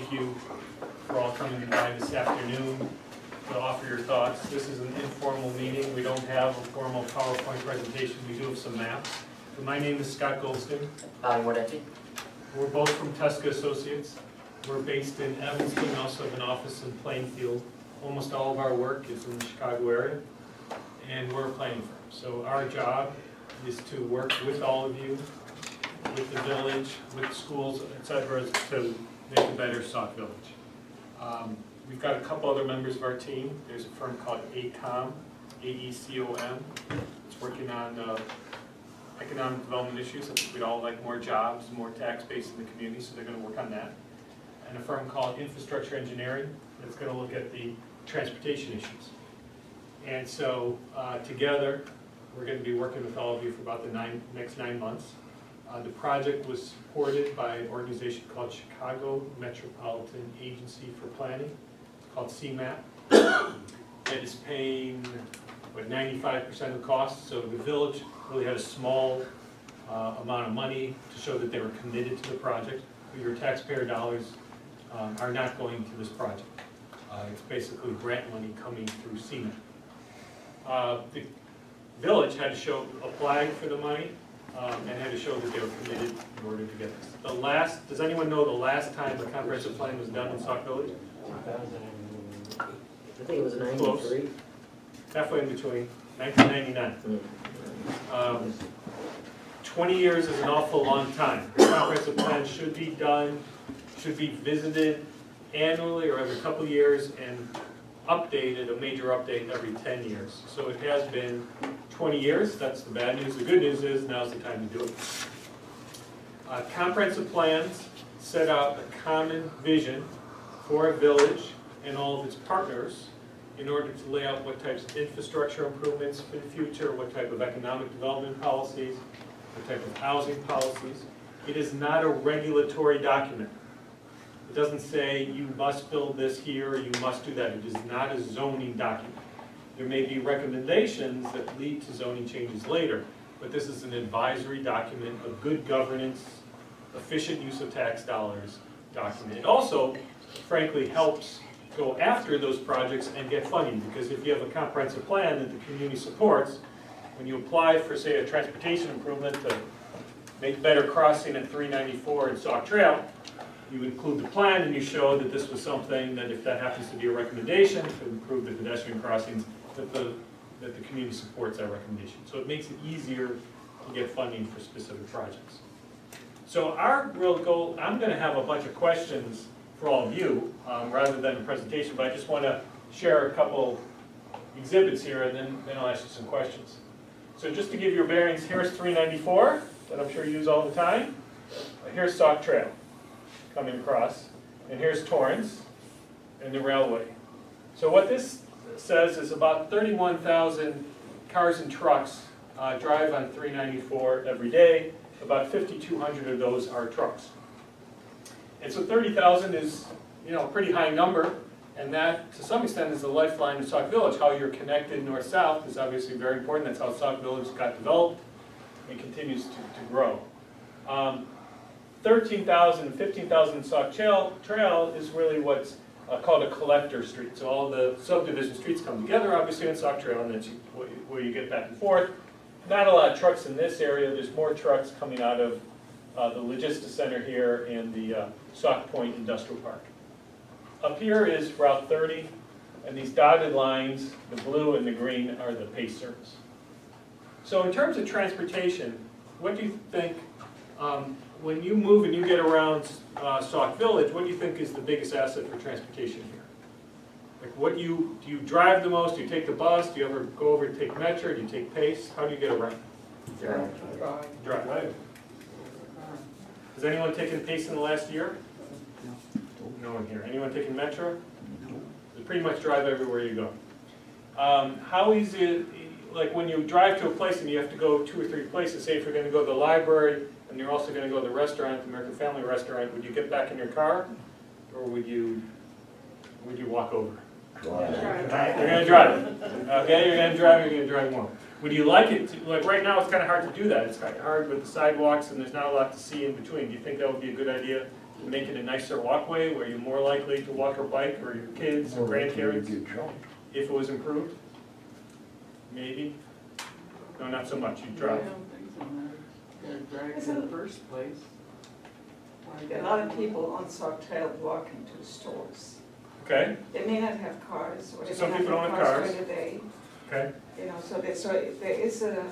thank you for all coming by this afternoon to offer your thoughts. This is an informal meeting. We don't have a formal PowerPoint presentation. We do have some maps. But my name is Scott Goldstein. We're both from Tesca Associates. We're based in Evanston, also have an office in Plainfield. Almost all of our work is in the Chicago area, and we're a planning firm. So our job is to work with all of you, with the village, with schools, etc., to make a better Sauk Village. We've got a couple other members of our team. There's a firm called AECOM, A-E-C-O-M. It's working on economic development issues. I think we'd all like more jobs, more tax base in the community, so they're going to work on that. And a firm called Infrastructure Engineering that's going to look at the transportation issues. And so together, we're going to be working with all of you for about the next 9 months. The project was supported by an organization called Chicago Metropolitan Agency for Planning. It's called CMAP. It is paying, what, 95% of the cost. So the village really had a small amount of money to show that they were committed to the project. Your taxpayer dollars are not going to this project. It's basically grant money coming through CMAP. The village had to apply for the money and had to show that they were committed in order to get this. Does anyone know the last time a comprehensive plan was done in Sauk Village? I think it was 93. Halfway in between, 1999. 20 years is an awful long time. A comprehensive plan should be done, should be visited annually or every couple of years, and updated, a major update every 10 years. So it has been 20 years. That's the bad news. The good news is now's the time to do it. Comprehensive plans set out a common vision for a village and all of its partners in order to lay out what types of infrastructure improvements for the future, what type of economic development policies, what type of housing policies. It is not a regulatory document. It doesn't say you must build this here or you must do that. It is not a zoning document. There may be recommendations that lead to zoning changes later, but this is an advisory document, a good governance, efficient use of tax dollars document. It also, frankly, helps go after those projects and get funding, because if you have a comprehensive plan that the community supports, when you apply for, say, a transportation improvement to make better crossing at 394 and Sauk Trail, you include the plan and you show that this was something that, if that happens to be a recommendation to improve the pedestrian crossings, that the community supports that recommendation. So it makes it easier to get funding for specific projects. So our real goal, I'm going to have a bunch of questions for all of you rather than a presentation, but I just want to share a couple exhibits here and then I'll ask you some questions. So just to give you your bearings, here's 394 that I'm sure you use all the time. Here's Sauk Trail coming across, and here's Torrance and the railway. So what this says is about 31,000 cars and trucks drive on 394 every day. About 5,200 of those are trucks. And so 30,000 is, a pretty high number, and that to some extent is the lifeline of Sauk Village. How you're connected north-south is obviously very important. That's how Sauk Village got developed and continues to grow. 13,000 and 15,000 Sauk Trail is really what's called a collector street. So all the subdivision streets come together, obviously, in Sauk Trail, and that's where you get back and forth. Not a lot of trucks in this area. There's more trucks coming out of the Logistics Center here and the Sauk Point Industrial Park. Up here is Route 30, and these dotted lines, the blue and the green, are the PACE service. So in terms of transportation, what do you think, when you move and you get around Sauk Village, what do you think is the biggest asset for transportation here? Like, do you drive the most? Do you take the bus? Do you ever go over to take Metro? Do you take PACE? How do you get around? Drive. Has anyone taken PACE in the last year? No one here. Anyone taking Metro? You pretty much drive everywhere you go. How easy, like when you drive to a place and you have to go 2 or 3 places, say if you're going to go to the library and you're also going to go to the restaurant, the American Family Restaurant, would you get back in your car or would you walk over? You're going to drive. Okay, you're going to drive more. Would you like it to, like right now it's kind of hard to do that. It's kind of hard with the sidewalks and there's not a lot to see in between. Do you think that would be a good idea make it a nicer walkway where you're more likely to walk or bike, or your kids or grandparents, if it was improved? Maybe? No, not so much, you drive. I don't think so, no. Gotta drive in the first place. A lot of people on Sauk Trail walk into stores. Okay, They may not have cars, or they Some may people not don't have have cars cars. during the day. okay. You know, so there is a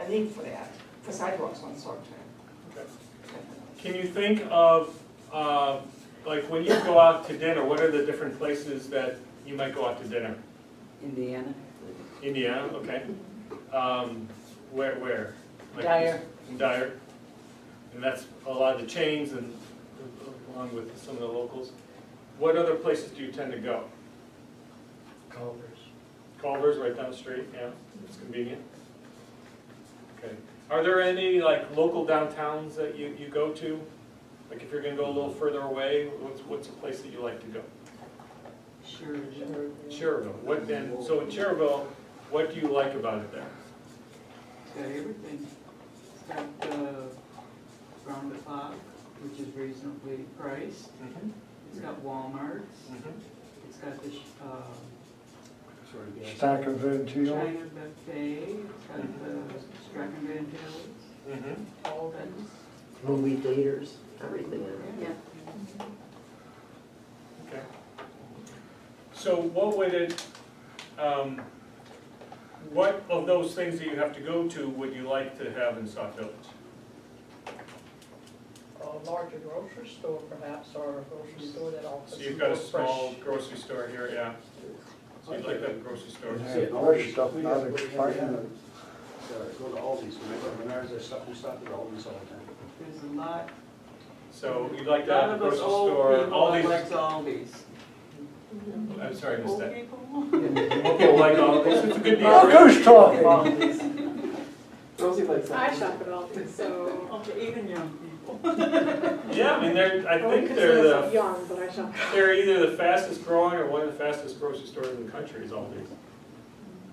need for that, for sidewalks on Sauk Trail. Okay. Can you think of, like when you go out to dinner, what are the different places that you might go out to dinner? Indiana. Indiana, okay. Where? Like Dyer. In Dyer. And that's a lot of the chains and along with some of the locals. What other places do you tend to go? Culver's right down the street, yeah, it's convenient. Okay. Are there any like local downtowns that you go to? Like if you're gonna go a little further away, what's a place that you like to go? Sure. Cherville. What then? So in Cherville, what do you like about it there? It's got everything. It's got round the clock, which is reasonably priced. It's got Walmarts. It's got the Stack of Ventil. China Buffet. It's got the Strachan Van Tillis. Alden's. Movie theaters, everything in there. Yeah. Okay. So what would it, what of those things that you have to go to would you like to have in Sauk Village? A larger grocery store perhaps, or a grocery store that offers. So you've got a more small fresh- grocery store here, yeah. So you'd like that grocery store. Yeah, fresh stuff, not expired. Go to Aldi's, when I was there, we stopped at Aldi's all the time. There's a lot. So you'd like A to lot have a of us grocery old store, people all that these, likes Aldi's. I'm sorry, I missed Old that. people? More people like all these, it's a good deal. Oh, right? who's talking? Aldi's. Rosie likes that. I shop at Aldi, so. Okay, even young people. Yeah, I mean, I wouldn't think consider they're myself young, but I shop. they're either the fastest growing or one of the fastest grocery stores in the country is Aldi's.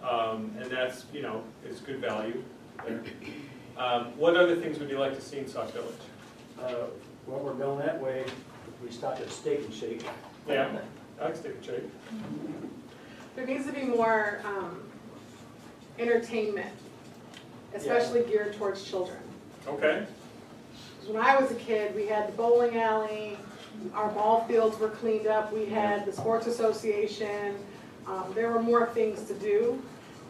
And that's, you know, it's good value there. What other things would you like to see in Sauk Village? Well, we're going that way, we stopped at Steak and Shake. Yeah, I like Steak and Shake. There needs to be more entertainment, especially geared towards children. Okay. 'Cause when I was a kid, we had the bowling alley, our ball fields were cleaned up, we had the sports association, there were more things to do.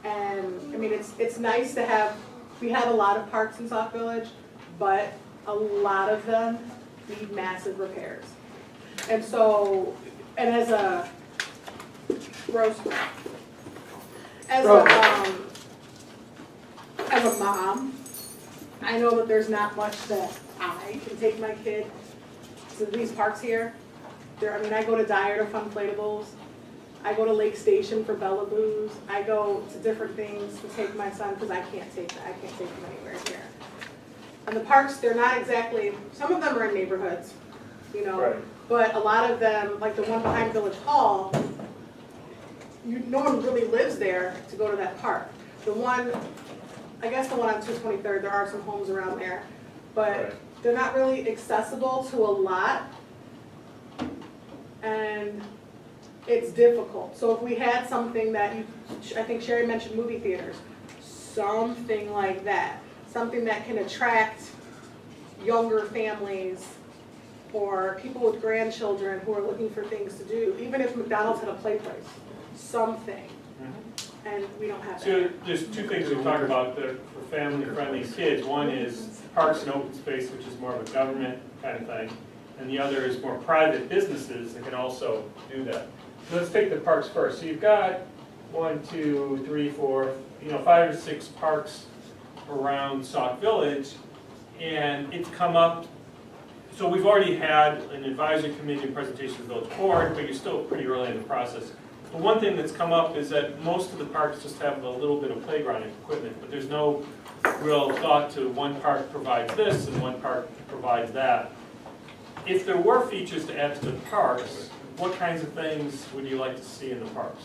And, I mean, it's nice to have, we have a lot of parks in Sauk Village, but a lot of them need massive repairs. And so, and as a mom, I know that there's not much that I can take my kid to these parks here. I mean, I go to Dyer to Fun Inflatables. I go to Lake Station for Bellaboos. I go to different things to take my son because I can't take him anywhere here. And the parks, they're not exactly, some of them are in neighborhoods, you know, Right. but a lot of them, like the one behind Village Hall, no one really lives there to go to that park. The one, I guess the one on 223rd, there are some homes around there, but Right. they're not really accessible to a lot, and it's difficult. So if we had something that I think Sherry mentioned movie theaters, something like that, something that can attract younger families or people with grandchildren who are looking for things to do, even if McDonald's had a play place, something. And we don't have So that. there's two things we talk about that for family-friendly kids. One is parks and open space, which is more of a government kind of thing. And the other is more private businesses that can also do that. So let's take the parks first. So you've got 1, 2, 3, 4, 5 or 6 parks around Sauk Village. And it's come up, so we've already had an advisory committee and presentation to the village board, but you're still pretty early in the process. The one thing that's come up is that most of the parks just have a little bit of playground equipment, but there's no real thought to one park provides this and one park provides that. If there were features to add to the parks, what kinds of things would you like to see in the parks?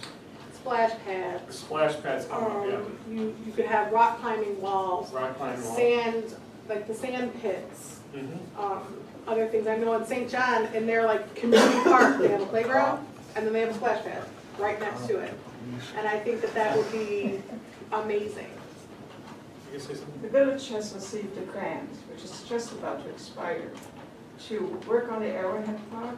Splash The pads. splash pads come up, yeah. You could have rock climbing walls, Rock climbing wall. sand, like the sand pits. other things. I know in St. John, in their like community park, they have a playground, and then they have a splash pad right next to it. And I think that that would be amazing. You can say something? The village has received a grant, which is just about to expire, to work on the Arrowhead Park,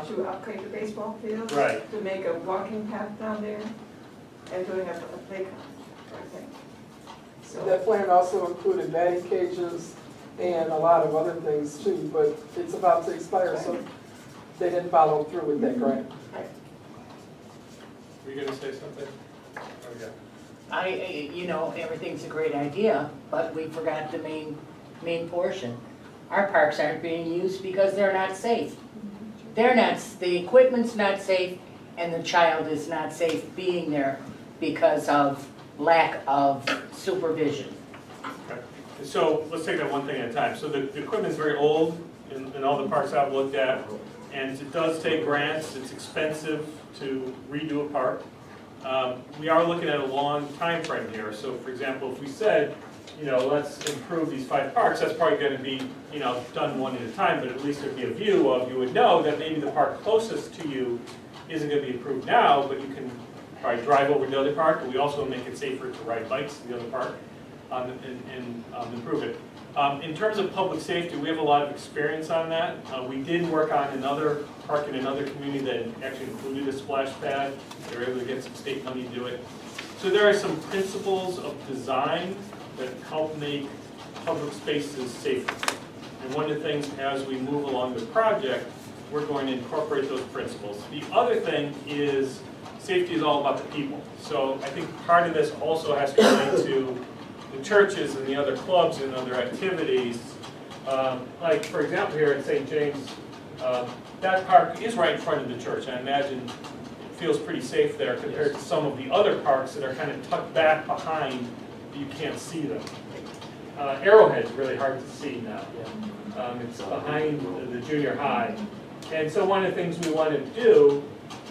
to upgrade the baseball field. Right. To make a walking path down there, and doing a playground, I think. So, That plan also included batting cages and a lot of other things too, but it's about to expire, so they didn't follow through with that grant. Were you gonna say something? Oh, yeah. You know, everything's a great idea, but we forgot the main portion. Our parks aren't being used because they're not safe. The equipment's not safe, and the child is not safe being there because of lack of supervision. Okay. So let's take that one thing at a time. So the equipment's very old in all the parks I've looked at, and it does take grants. It's expensive to redo a park. We are looking at a long time frame here. So for example, if we said, you know, let's improve these 5 parks, that's probably going to be, you know, done one at a time, but at least there'd be a view of, you would know that maybe the park closest to you isn't going to be improved now, but you can probably drive over to the other park, but we also make it safer to ride bikes to the other park and improve it. In terms of public safety, we have a lot of experience on that. We did work on another park in another community that actually included a splash pad. They were able to get some state money to do it. So there are some principles of design that help make public spaces safer. And one of the things as we move along the project, we're going to incorporate those principles. The other thing is safety is all about the people. So I think part of this also has to relate to the churches and the other clubs and other activities. Like for example here at St. James, that park is right in front of the church. I imagine it feels pretty safe there compared to some of the other parks that are kind of tucked back behind, you can't see them. Arrowhead's really hard to see now. It's behind the junior high. And so one of the things we want to do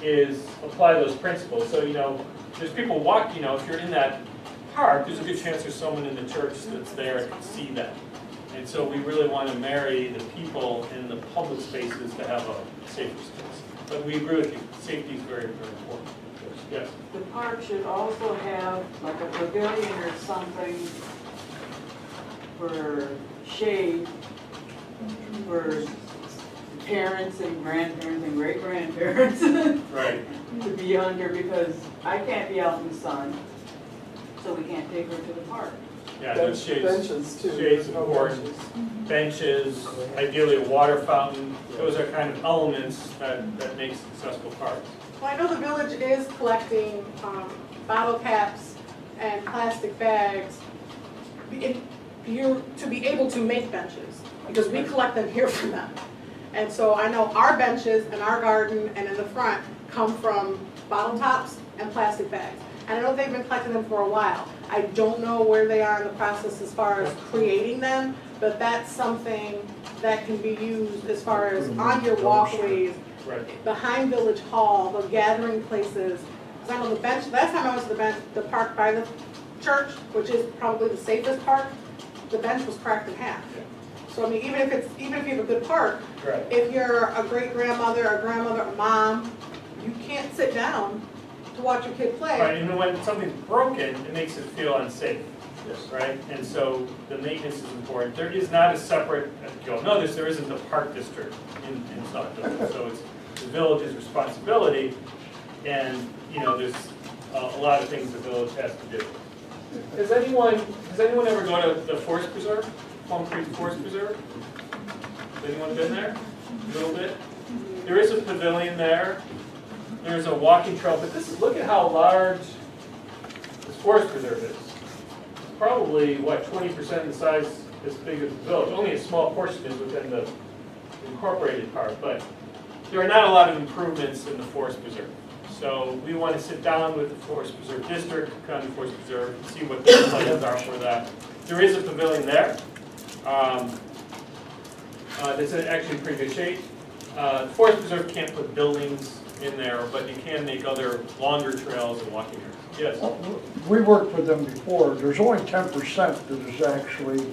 is apply those principles. So, you know, there's people walking, you know, if you're in that park, there's a good chance there's someone in the church that's there and can see that. And so we really want to marry the people in the public spaces to have a safer space. But we agree with you, safety is very, very important. Yes? The park should also have like a pavilion or something for shade for parents and grandparents and great-grandparents Right. to be under, because I can't be out in the sun, so we can't take her to the park. Yeah, those shades. Benches too. Shades No important. Benches, ideally a water fountain. Those are kind of elements that make successful parks. Well, I know the village is collecting bottle caps and plastic bags to be able to make benches, because we collect them here from them. And so I know our benches in our garden and in the front come from bottle tops and plastic bags. And I know they've been collecting them for a while. I don't know where they are in the process as far as creating them, but that's something that can be used as far as on your walkways, Right. behind Village Hall, the gathering places. Because I know the bench, last time I was at the park by the church, which is probably the safest park, the bench was cracked in half. So I mean, even if you have a good park, Right. if you're a great-grandmother, a grandmother, a mom, you can't sit down to watch your kid play. Right, and when something's broken, it makes it feel unsafe. Yes. Right? And so the maintenance is important. There is not a separate, you'll notice there isn't a park district in Sauk Village. So it's the village's responsibility, and you know, there's a lot of things the village has to do. Does anyone ever go to the Forest Preserve? Plum Creek Forest Preserve? Has anyone been there? A little bit? There is a pavilion there. There's a walking trail, but look at how large this Forest Preserve is. It's probably, what, 20% of the size as big as the village. Only a small portion is within the incorporated part, but there are not a lot of improvements in the Forest Preserve. So we want to sit down with the Forest Preserve District, County Forest Preserve, and see what their plans are for that. There is a pavilion there. That's actually in pretty good shape. The Forest Preserve can't put buildings in there, but you can make other longer trails and walking areas. Yes? We worked with them before. There's only 10% that is actually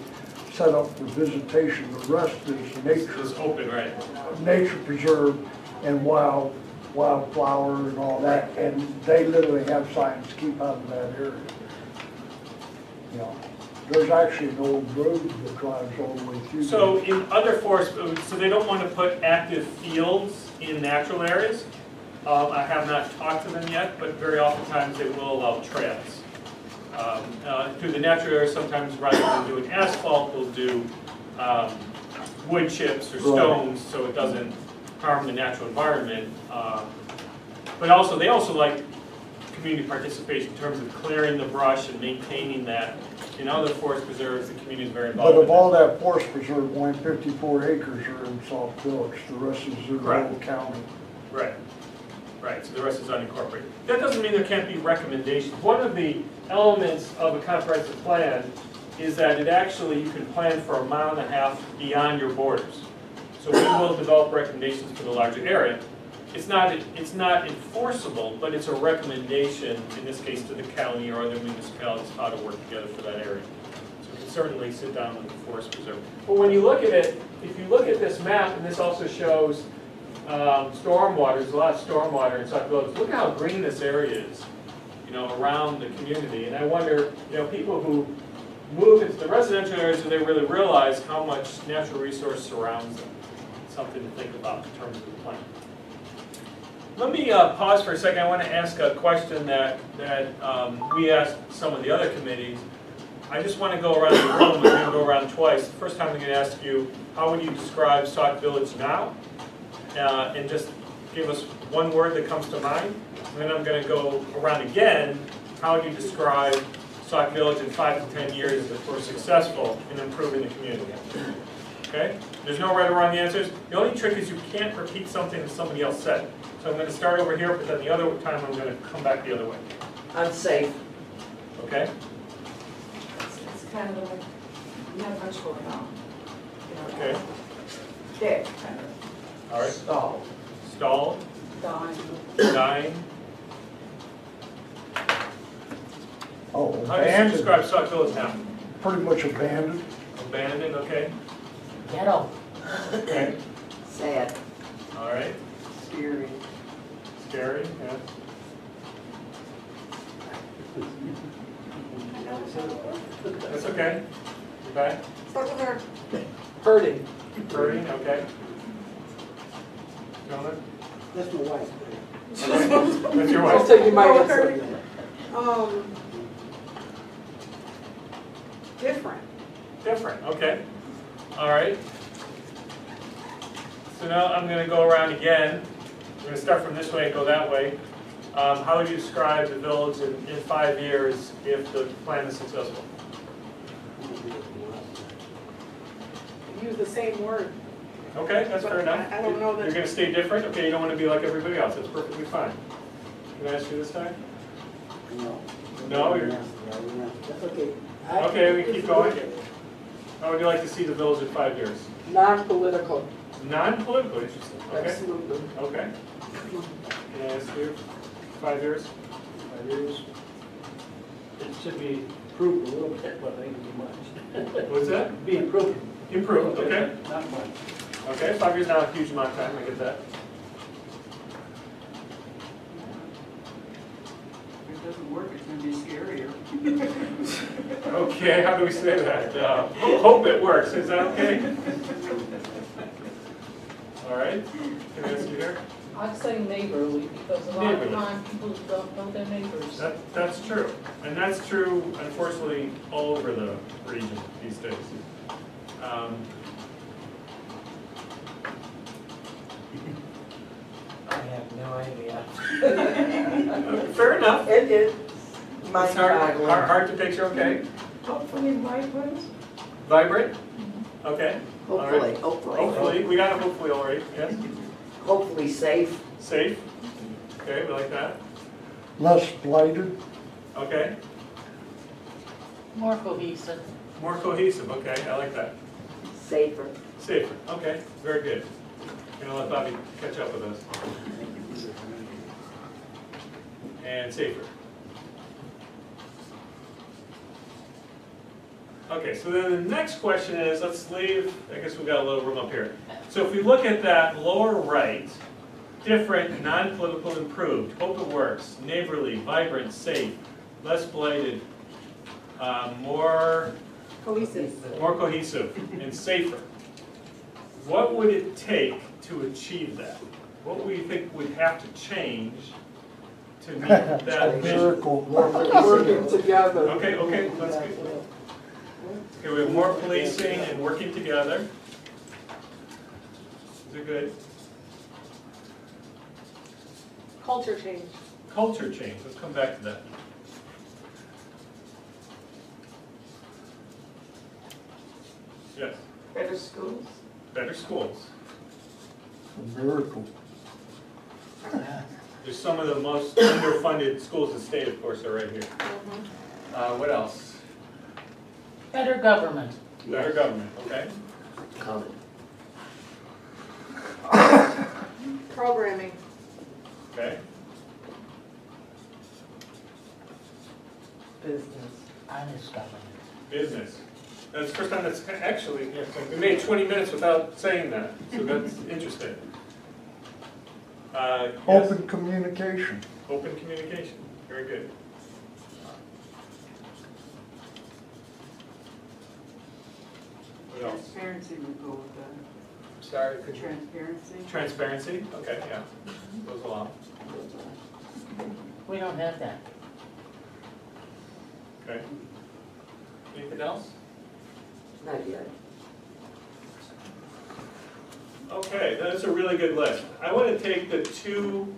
set up for visitation. The rest is nature, It's open, right? nature preserve and wildflower and all that. And they literally have signs to keep out of that area. You know, there's actually an old road that drives all the way through. So in other forests, so they don't want to put active fields in natural areas. I have not talked to them yet, but very oftentimes they will allow trails. Through the natural area, sometimes rather than doing asphalt, they'll do wood chips or stones so it doesn't harm the natural environment. But also, they also like community participation in terms of clearing the brush and maintaining that. In other forest preserves, the community is very involved. But of in all that. that forest preserve, only 54 acres are in Sauk Village. The rest is in the Correct. whole county. Right, right, so the rest is unincorporated. That doesn't mean there can't be recommendations. One of the elements of a comprehensive plan is that it actually, you can plan for 1.5 miles beyond your borders. So we will develop recommendations for the larger area. It's not enforceable, but it's a recommendation, in this case to the county or other municipalities, how to work together for that area. So we can certainly sit down with the forest preserve. But when you look at it, if you look at this map, and this also shows stormwater, there's a lot of stormwater in Sauk Village. Look how green this area is, you know, around the community. And I wonder, you know, people who move into the residential areas, do they really realize how much natural resource surrounds them? Something to think about in terms of the plan. Let me pause for a second. I want to ask a question that we asked some of the other committees. I just want to go around the room. I'm going to go around twice. The first time I'm going to ask you, how would you describe Sauk Village now? And just give us one word that comes to mind. And then I'm going to go around again. How would you describe Sauk Village in 5 to 10 years if we're successful in improving the community? Okay? There's no right or wrong answers. The only trick is you can't repeat something that somebody else said. So I'm going to start over here, but then the other time I'm going to come back the other way. Unsafe. Okay? It's kind of like, not much going on. You know, Okay. Dead, kind of. All right. Stall. Stalled. Dying. Dying. Oh, How do you abandoned, describe Sauk Village now? pretty much abandoned. Abandoned, okay. Ghetto. Okay. Sad. All right. Scary. Scary, yeah. That's okay. You back? Start with her. Hurting. Hurting, okay. Gentlemen? That's my wife. Okay. That's your I'll wife? take you my Oh, answer. hurting. Different. Different, okay. All right. So now I'm going to go around again. I'm going to start from this way and go that way. How would you describe the village in 5 years if the plan is successful? Use the same word. Okay, that's fair enough. I don't know that- You're going to stay different? Okay, you don't want to be like everybody else. That's perfectly fine. Can I ask you this time? No. No, you're... That's okay. Okay, we keep going. How would you like to see the village in 5 years? Non-political. Non-political, interesting. Okay. Absolutely. Okay. Can I ask you 5 years? 5 years. It should be improved a little bit, but ain't too much. What's that? Be improved. Improved, okay. Not much. Okay, 5 years not a huge amount of time, I get that. If it doesn't work, it's gonna be scarier. Okay, how do we say that? Hope it works, is that okay? All right, can I ask you here? I'd say neighborly, because a lot Neighborly. of times people don't know their neighbors. That's true, and that's true, unfortunately, all over the region these days. I have no idea. Fair enough. It is. It's hard to picture, okay. Hopefully vibrant. Vibrant? Okay. All right. Hopefully. Hopefully, we got a hopefully already, yes. Hopefully safe. Safe? Okay, we like that. Less blighted. Okay. More cohesive. More cohesive, okay, I like that. Safer. Safer, okay, very good. Gonna let Bobby catch up with us. And safer. Okay, so then the next question is, let's leave, I guess we've got a little room up here. So if we look at that lower right, different, non-political, improved, open works, neighborly, vibrant, safe, less blighted, more cohesive, and safer. What would it take to achieve that? What do you think would have to change to meet that vision? Miracle. Working together. Okay, let's get. Okay, we have more policing and working together. Is it good? Culture change. Culture change, let's come back to that. Yes, Better schools. better schools. Miracle. There's some of the most underfunded schools in the state, of course, are right here. What else? Better government. Better government, okay? Comment. Programming. Okay, Business. Honest government. business. That's the first time that's actually, we made 20 minutes without saying that, so that's interesting. Yes? Open communication. Open communication, very good. What else? Transparency would go with that. Sorry, could you? Transparency. Transparency, okay, yeah, goes along. We don't have that. Okay. Anything else? Not yet. Okay, that's a really good list. I want to take the two,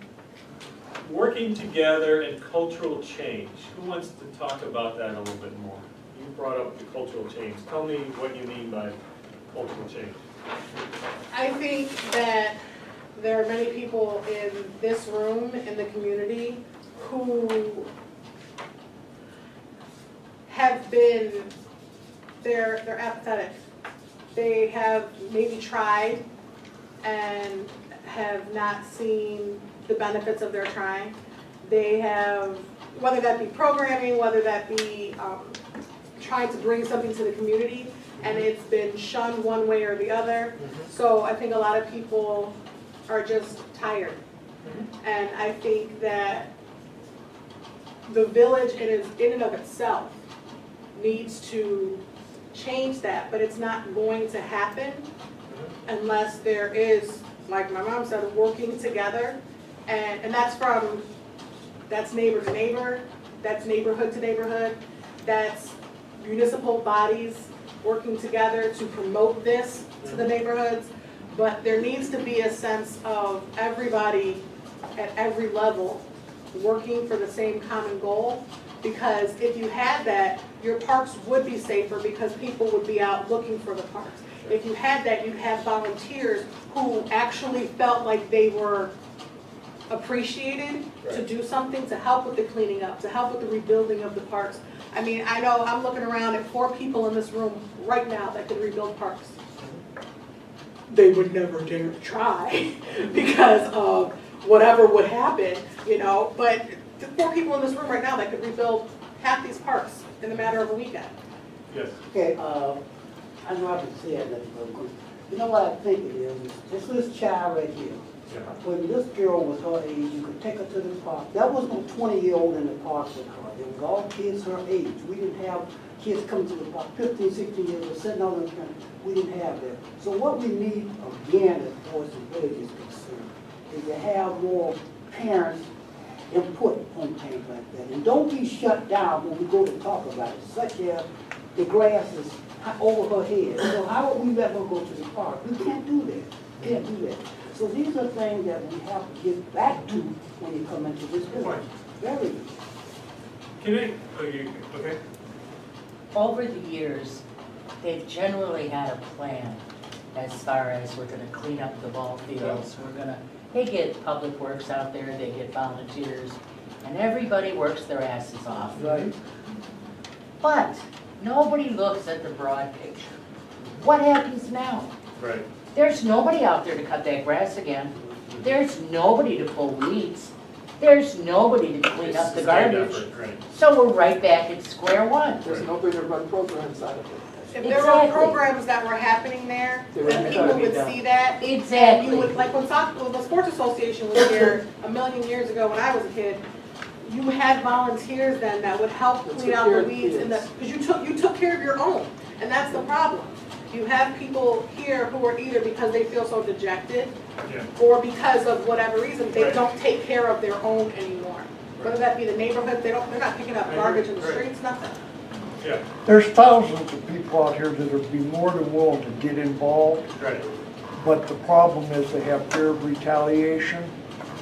working together and cultural change. Who wants to talk about that a little bit more? You brought up the cultural change. Tell me what you mean by cultural change. I think that there are many people in this room, in the community, who have been, they're apathetic. They have maybe tried and have not seen the benefits of their trying. They have, whether that be programming, whether that be trying to bring something to the community, and it's been shunned one way or the other. So I think a lot of people are just tired. And I think that the village in and of itself needs to change that, but it's not going to happen unless there is, like my mom said, working together. And that's neighbor to neighbor, that's neighborhood to neighborhood, that's municipal bodies working together to promote this to the neighborhoods. But there needs to be a sense of everybody at every level working for the same common goal. Because if you had that, your parks would be safer because people would be out looking for the parks. If you had that, you'd have volunteers who actually felt like they were appreciated to do something, to help with the cleaning up, to help with the rebuilding of the parks. I mean, I know I'm looking around at 4 people in this room right now that could rebuild parks. They would never dare to try because of whatever would happen, you know, but the 4 people in this room right now that could rebuild half these parks in a matter of a weekend. Yes. Okay, I know I've been saying that, but you know what I think it is? This child right here. Yeah. When this girl was her age, you could take her to the park. There was no 20-year-old in the park with her. It was all kids her age. We didn't have kids coming to the park, 15, 16 years old, sitting on the front. We didn't have that. So what we need, again, as far as the village is concerned, is to have more parents input on things like that. And don't be shut down when we go to talk about it, such as the grass is over her head. So how would we let her go to the park? We can't do that. Can't do that. So these are things that we have to get back to when you come into this village. Very good. Can I, oh, you, okay? Over the years, they've generally had a plan as far as we're gonna clean up the ball fields, they get public works out there, they get volunteers, and everybody works their asses off. Right. But nobody looks at the broad picture. What happens now? Right. There's nobody out there to cut that grass again. There's nobody to pull weeds. There's nobody to clean up the garbage. Right. So we're right back at square one. There's nobody to run programs out of it. If there were Exactly. programs that were happening there, They would then be people done. would see that. And you Exactly. would, like when the Sports Association was here a million years ago when I was a kid, you had volunteers then that would help That clean took out care the of the weeds and kids. because you took care of your own. And that's the problem. You have people here who are either because they feel so dejected Yeah. or because of whatever reason, they Right. don't take care of their own anymore. Whether that be the neighborhood, they're not picking up I garbage in agree. the Right. streets, nothing. Yeah, There's thousands of people out here that would be more than willing to get involved, right. but the problem is they have fear of retaliation,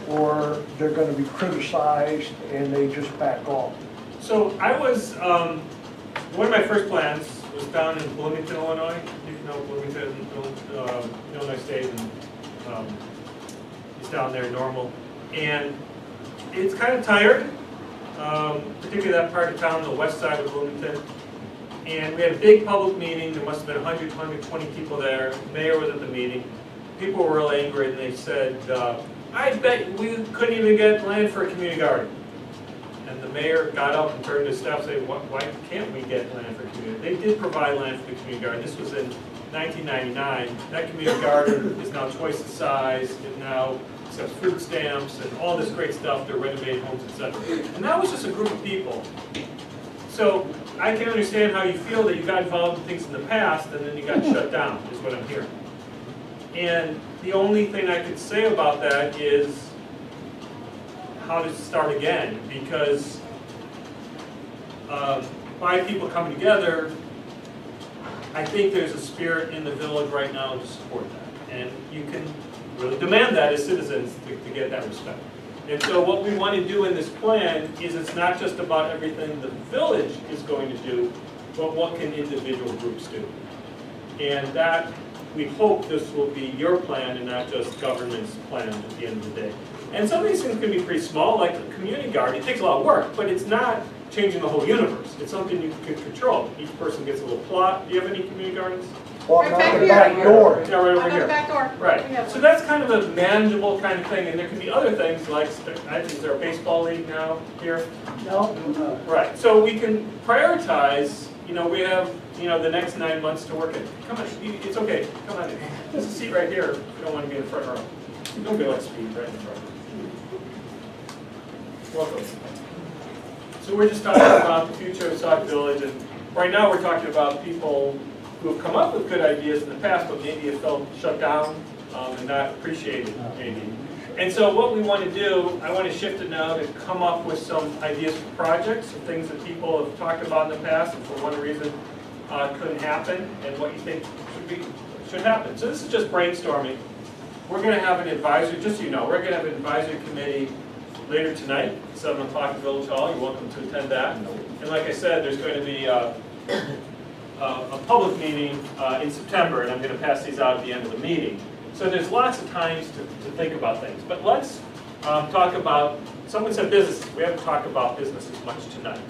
or they're gonna be criticized and they just back off. So I was, one of my first plans was down in Bloomington, Illinois. You know Bloomington, Illinois State, and it's down there, Normal. And it's kind of tired, particularly that part of town, the west side of Bloomington. And we had a big public meeting. There must have been 100, 120 people there. The mayor was at the meeting. People were real angry, and they said, I bet we couldn't even get land for a community garden. And the mayor got up and turned to his staff and said, why can't we get land for community? They did provide land for the community garden. This was in 1999. That community garden is now twice the size. It now accepts food stamps and all this great stuff. They're renovating homes, etc. And that was just a group of people. So I can understand how you feel that you got involved in things in the past and then you got shut down, is what I'm hearing. And the only thing I could say about that is how to start again, because by people coming together, I think there's a spirit in the village right now to support that. And you can really demand that as citizens to get that respect. And so what we want to do in this plan is it's not just about everything the village is going to do, but what can individual groups do. And that, we hope this will be your plan and not just government's plan at the end of the day. And some of these things can be pretty small, like a community garden. It takes a lot of work, but it's not changing the whole universe. It's something you can control. Each person gets a little plot. Do you have any community gardens? Walking Right back out the here. back door. Yeah, right over Out the here. back door. We Right. have So one. that's kind of a manageable kind of thing, and there can be other things like, I think there a baseball league now here. No, no. Right. So we can prioritize. You know, we have the next 9 months to work it. Come on, it's okay. Come on in. There's a seat right here. If you don't want to be in the front row. Don't be like speed right in the front. Welcome. So we're just talking about the future of Sauk Village, and right now we're talking about people who have come up with good ideas in the past, but maybe have felt shut down and not appreciated, maybe. And so what we want to do, I want to shift it now to come up with some ideas for projects, some things that people have talked about in the past, and for one reason couldn't happen, and what you think should happen. So this is just brainstorming. We're going to have an advisory, just so you know, we're going to have an advisory committee later tonight, 7 o'clock at Village Hall. You're welcome to attend that. And like I said, there's going to be a public meeting in September, and I'm going to pass these out at the end of the meeting. So there's lots of times to think about things. But let's talk about, someone said businesses. We haven't talked about businesses much tonight.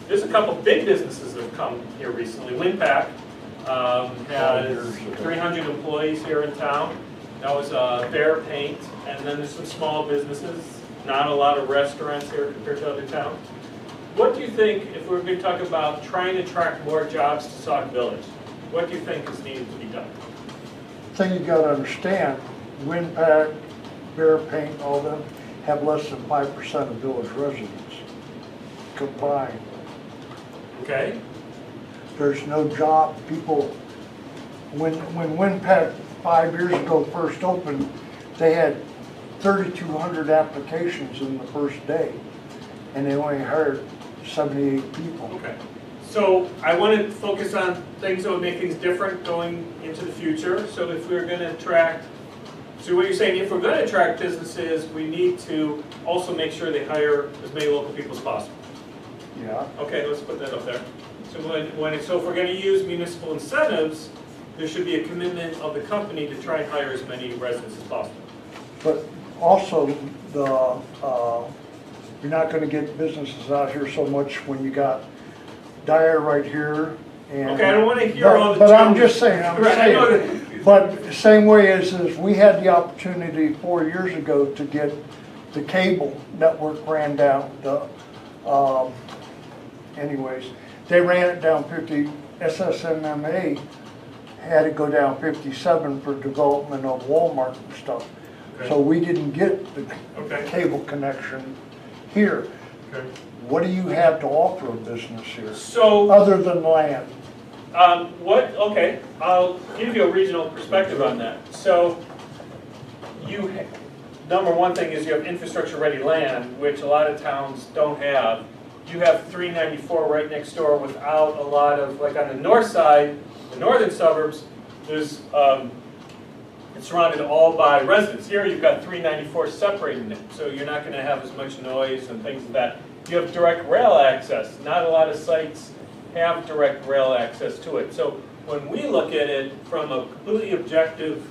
There's a couple big businesses that have come here recently. Winpack has 300 employees here in town. That was Bear Paint, and then there's some small businesses. Not a lot of restaurants here compared to other towns. What do you think, if we're going to talk about trying to attract more jobs to Sauk Village, what do you think is needed to be done? Thing you gotta understand, Winpack, Bear Paint, all them have less than 5% of village residents combined. Okay? There's no job, people, when Winpack 5 years ago first opened, they had 3,200 applications in the first day, and they only hired 78 people. Okay. So I want to focus on things that would make things different going into the future. So if we're going to attract, so what you're saying, if we're going to attract businesses, we need to also make sure they hire as many local people as possible. Yeah. Okay, let's put that up there. So so if we're going to use municipal incentives, there should be a commitment of the company to try and hire as many residents as possible. But also, you're not gonna get businesses out here so much when you got Dyer right here and. Okay, I don't want to hear all the. But I'm just saying, Right, I know that. But the same way as we had the opportunity 4 years ago to get the cable network ran down, anyways, they ran it down 50, SSNMA had to go down 57 for development of Walmart and stuff. Okay. So we didn't get the Okay. cable connection here. Okay. What do you have to offer a business here, So, other than land? okay, I'll give you a regional perspective on that. So, number one thing is you have infrastructure-ready land, which a lot of towns don't have. You have 394 right next door without a lot of, like on the north side, the northern suburbs, there's, it's surrounded all by residents. Here you've got 394 separating it, so you're not going to have as much noise and things like that. You have direct rail access. Not a lot of sites have direct rail access to it. So when we look at it from a completely objective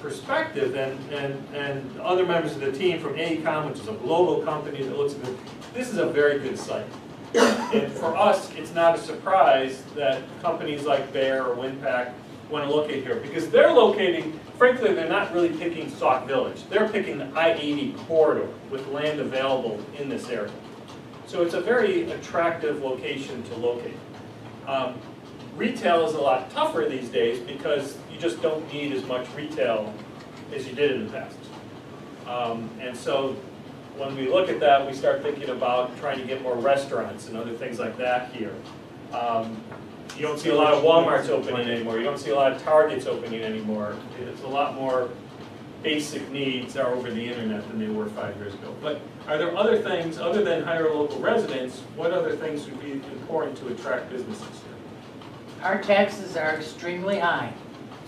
perspective, and other members of the team from AECOM, which is a global company that looks at it, this is a very good site. And for us, it's not a surprise that companies like Bear or Winpack want to locate here, because they're locating, frankly, they're not really picking Sauk Village. They're picking the I-80 corridor with land available in this area. So it's a very attractive location to locate. Retail is a lot tougher these days because you just don't need as much retail as you did in the past. And so when we look at that, we start thinking about trying to get more restaurants and other things like that here. You don't see a lot of Walmarts opening anymore. You don't see a lot of Targets opening anymore. It's a lot more basic needs are over the internet than they were 5 years ago. But are there other things, other than hire local residents, what other things would be important to attract businesses here? Our taxes are extremely high.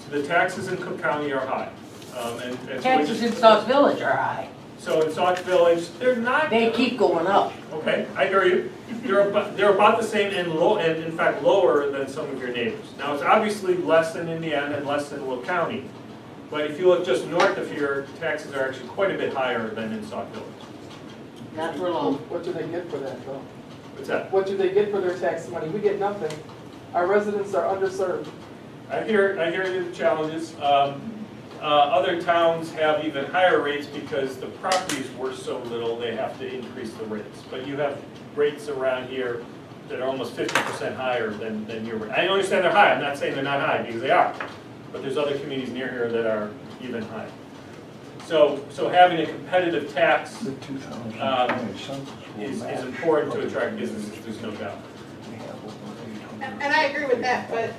So the taxes in Cook County are high. And so Taxes in Sauk Village are high. So in Sauk Village, they're not. They keep going up. Okay, I hear you. They're about the same and low, and in fact lower than some of your neighbors. Now it's obviously less than Indiana and less than Will County, but if you look just north of here, taxes are actually quite a bit higher than in Sauk Village. Not for long. What do they get for that, though? What's that? What do they get for their tax money? We get nothing. Our residents are underserved. I hear the challenges. Other towns have even higher rates because the property's worth so little, they have to increase the rates. But you have rates around here that are almost 50% higher than your rate. I understand they're high, I'm not saying they're not high, because they are. But there's other communities near here that are even higher. So having a competitive tax is important to attract businesses, there's no doubt. And I agree with that, but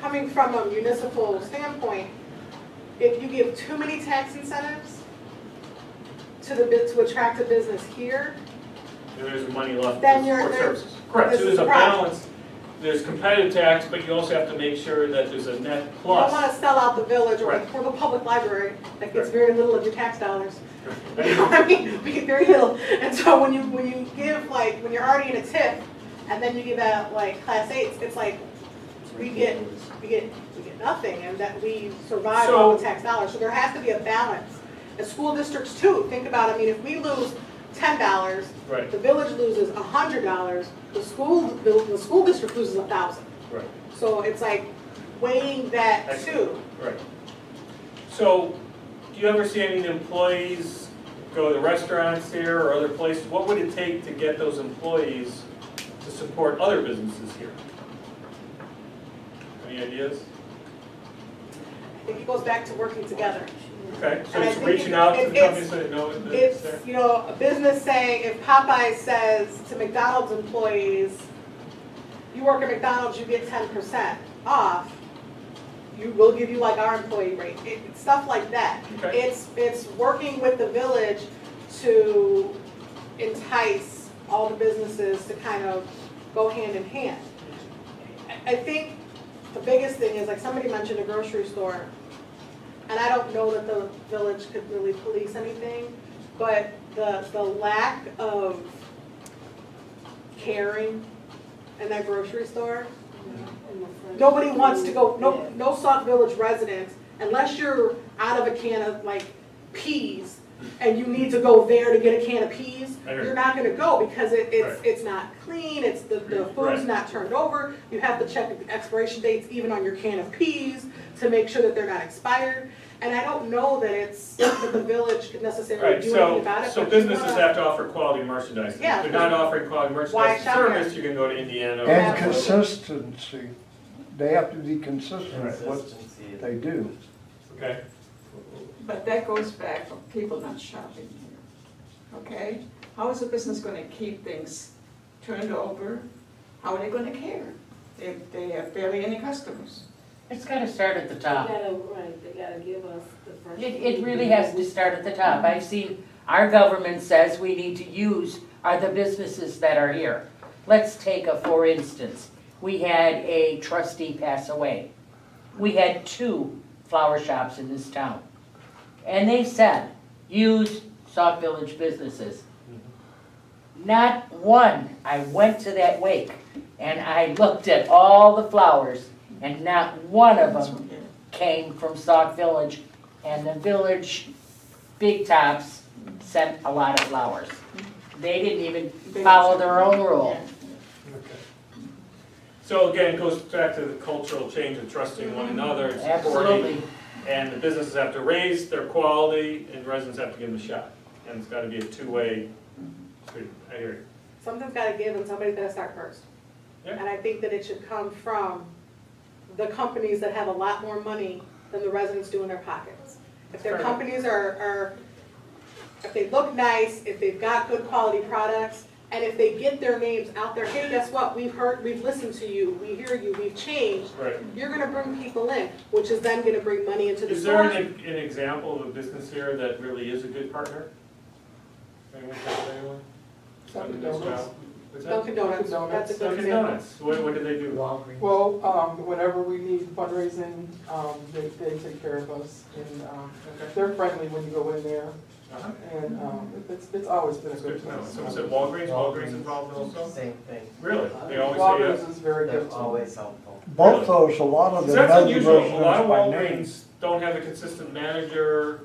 coming from a municipal standpoint, if you give too many tax incentives to attract a business here, And there's money left Then for you're- support there- services. Correct, so this there's is a the problem. balance, there's competitive tax, but you also have to make sure that there's a net you don't plus. want to sell out the village or Right. the public library that gets Right. very little of your tax dollars. I mean, we get very little. And so when you give, like, when you're already in a TIF, and then you give out like Class 8s, it's like we get nothing, and that we survive all the tax dollars. So there has to be a balance. And school districts too, think about, I mean, if we lose $10, Right. the village loses $100, the school district loses 1,000. Right. So it's like weighing that too. Right. So, do you ever see any employees go to restaurants here or other places? What would it take to get those employees to support other businesses here? Any ideas? I think it goes back to working together. Okay, so And I it's think reaching out to the it's- companies that know it's there? It's, you know, a business saying, if Popeye says to McDonald's employees, you work at McDonald's, you get 10% off, we'll give you like our employee rate. It's stuff like that. Okay. It's working with the village to entice all the businesses to kind of go hand in hand. I think the biggest thing is, like somebody mentioned a grocery store, and I don't know that the village could really police anything, but the lack of caring in that grocery store, nobody wants to go, no Sauk Village residents, unless you're out of a can of like peas, and you need to go there to get a can of peas, you're not gonna go because it's not clean, it's the food's not turned over, you have to check the expiration dates even on your can of peas to make sure that they're not expired. And I don't know that it's, that the village could necessarily Right, do anything about it. so but you businesses wanna- have to offer quality merchandise. Yeah. If they're not offering quality Why merchandise shop here? service, you can go to Indiana. or And somewhere. consistency, they have to be consistent with what they do. Okay, But that goes back from people not shopping here, okay? How is a business gonna keep things turned over? How are they gonna care if they have barely any customers? It's gotta start at the top. They gotta give us the first. It really has to start at the top. I've seen, our government says we need to use are the businesses that are here. Let's take a, for instance, we had a trustee pass away. We had 2 flower shops in this town. And they said, use Sauk Village businesses. Not one, I went to that wake and I looked at all the flowers and not one of them came from Sauk Village. And the village big tops sent a lot of flowers. They didn't even follow their own rule. okay. So again, it goes back to the cultural change of trusting one another, and supporting. Absolutely. And the businesses have to raise their quality, and residents have to give them a shot. And it's gotta be a two-way street, I hear you. Something's gotta give and somebody's gotta start first. Yeah. And I think that it should come from the companies that have a lot more money than the residents do in their pockets. If their Fair companies are, if they look nice, if they've got good quality products, and if they get their names out there, hey, guess what, we've heard, we've listened to you, we hear you, we've changed, Right. you're gonna bring people in, which is then gonna bring money into the Is there store. an example of a business here that really is a good partner? Anyone think of anyone? Dunkin' Doing this Donuts. job? What's that? Dunkin' Donuts, Dunkin' Donuts. that's a good Dunkin' example. Donuts, what do they do? Well, whenever we need fundraising, they take care of us, and, they're friendly when you go in there, Uh-huh. and, it's always been a That's good good to know. place. So was it Walgreens involved also? Same thing. Really? They always say yes? Walgreens is very They're good too. always helpful. Both those, a lot of So them that's know the unusual, a lot residents of by name. Walgreens don't have a consistent manager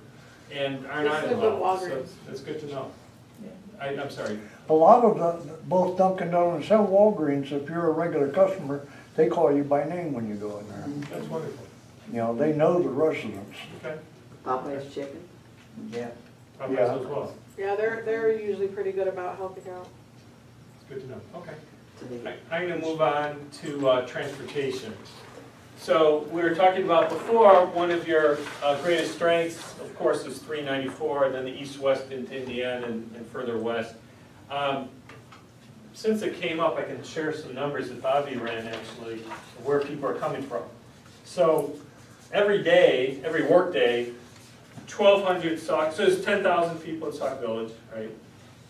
and are not This is a good involved, so Walgreens. that's good to know. I'm sorry, A lot of the, both Dunkin' Donuts and Walgreens, if you're a regular customer, they call you by name when you go in there. that's wonderful, You know, they know the residents. okay, Popeye's chicken. Yeah. Popeyes Yeah. as well, Yeah, they're usually pretty good about helping out. it's good to know, okay. I'm gonna move on to transportation. So we were talking about before, one of your greatest strengths, of course, is 394, and then the east-west into Indiana and further west. Since it came up, I can share some numbers that Bobby ran actually, of where people are coming from. So every day, every work day, 1,200 Sauk, so there's 10,000 people in Sauk Village, right?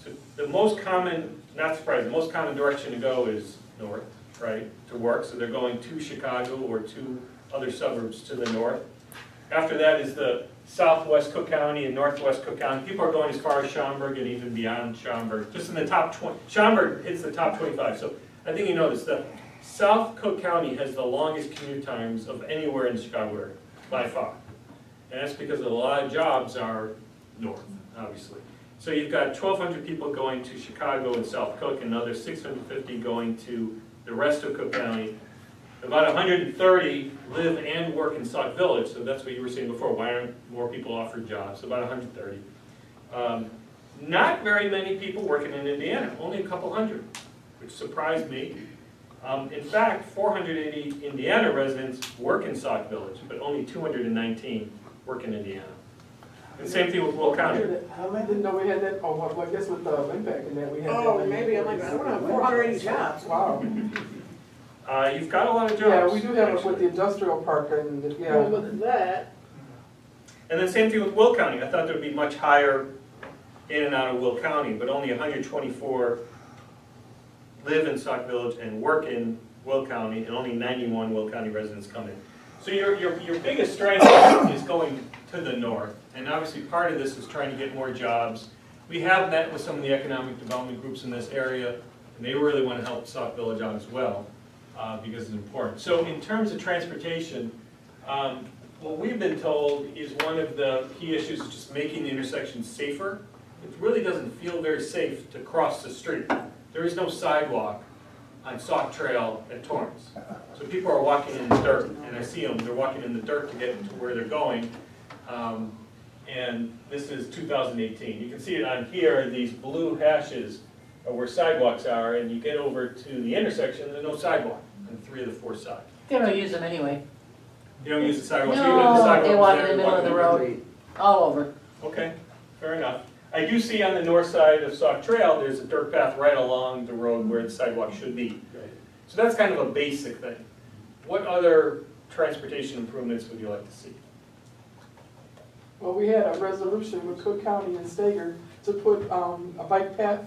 So the most common, not surprising, the most common direction to go is north, right, to work. So they're going to Chicago or to other suburbs to the north. After that is the southwest Cook County and northwest Cook County. People are going as far as Schaumburg and even beyond Schaumburg, just in the top 20. Schaumburg hits the top 25. So I think you notice that South Cook County has the longest commute times of anywhere in the Chicago area, by far. And that's because a lot of jobs are north, obviously. So you've got 1,200 people going to Chicago and South Cook, and another 650 going to the rest of Cook County. About 130 live and work in Sauk Village, so that's what you were saying before. Why aren't more people offered jobs? About 130. Not very many people working in Indiana, only a couple hundred, which surprised me. In fact, 480 Indiana residents work in Sauk Village, but only 219 work in Indiana. And same thing with Will County. I didn't know we had that, oh, well, I guess with the impact in that we had that. Oh, many. maybe, I'm like, I don't know, 480 jobs. Wow. You've got a lot of jobs. Yeah, we do have it with actually. the industrial park and, yeah. Well, with that, And then same thing with Will County. I thought there would be much higher in and out of Will County, but only 124 live in Sauk Village and work in Will County, and only 91 Will County residents come in. So your biggest strength is going to the north, and obviously part of this is trying to get more jobs. We have met with some of the economic development groups in this area, and they really want to help Sauk Village out as well, because it's important. So in terms of transportation, what we've been told is one of the key issues is just making the intersection safer. It really doesn't feel very safe to cross the street. There is no sidewalk on Sauk Trail at Torrance. So people are walking in the dirt, and I see them, they're walking in the dirt to get to where they're going. And this is 2018. You can see it on here, these blue hashes are where sidewalks are, and you get over to the intersection, there's no sidewalk on 3 of the 4 sides. They don't use them anyway. You don't use the sidewalks? No, even if the sidewalk they was walk there, in the you middle walk of the in road, all over. Okay, fair enough. I do see on the north side of Sauk Trail, there's a dirt path right along the road where the sidewalk should be. So that's kind of a basic thing. What other transportation improvements would you like to see? Well, we had a resolution with Cook County and Stager to put a bike path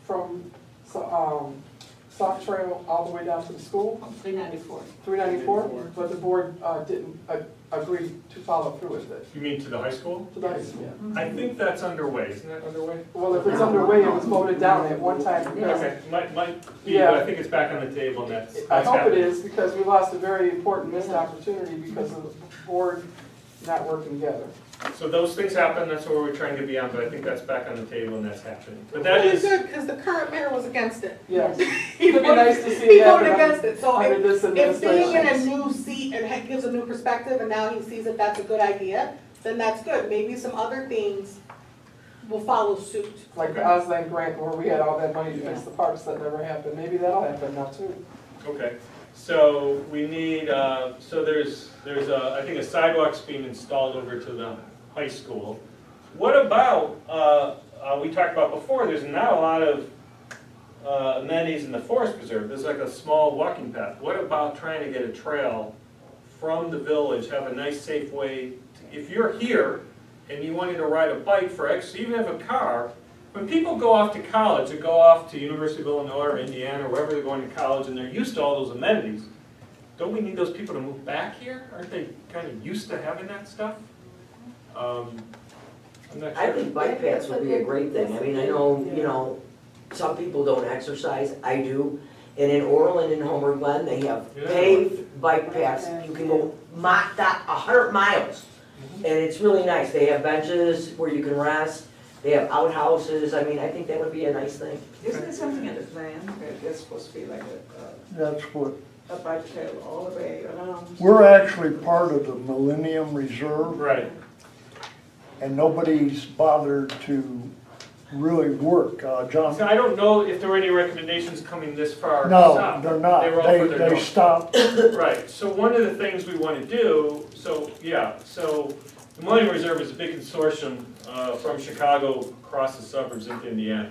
from Sauk Trail all the way down to the school, 394. 394, but the board didn't agree to follow through with it. You mean to the high school? To the high school. I think that's underway, isn't that underway? Well, if it's underway, it was voted down at one time because Okay, might be, Yeah. but I think it's back on the table and that's I hope it happening. is, because we lost a very important missed opportunity because of the board not working together. So those things happen, that's what we're trying to get beyond, but I think that's back on the table and that's happening. But that It's is, good, because the current mayor was against it. Yes. He It'd be voted- nice to see He it voted happen against it, so under this if being in a administration. new seat and gives a new perspective, and now he sees that that's a good idea, then that's good. Maybe some other things will follow suit. Like the Osland grant where we had all that money to fix the parks, that never happened. Maybe that'll happen now too. okay. So we need, so there's I think a sidewalk's being installed over to the high school. What about, we talked about before, there's not a lot of amenities in the forest preserve. There's like a small walking path. What about trying to get a trail from the village, have a nice safe way, if you're here and you wanted to ride a bike for extra, even have a car, when people go off to college or go off to University of Illinois or Indiana or wherever they're going to college and they're used to all those amenities, don't we need those people to move back here? Aren't they kind of used to having that stuff? I'm not I sure. think bike paths would be a great thing. I mean, I know, you know, some people don't exercise, I do. And in Orland and Homer Glen, they have Yeah. paved bike paths. You can go 100 miles. And it's really nice. They have benches where you can rest. They have outhouses. I mean, I think that would be a nice thing. Isn't there something in the plan that there's supposed to be like That's what, a bike trail all the way around? we're actually part of the Millennium Reserve, Right. and nobody's bothered to really work. John, So I don't know if there were any recommendations coming this far no, south. they're not. They were all further They north. stopped. Right, so one of the things we want to do, so the Millennium Reserve is a big consortium from Chicago across the suburbs into Indiana.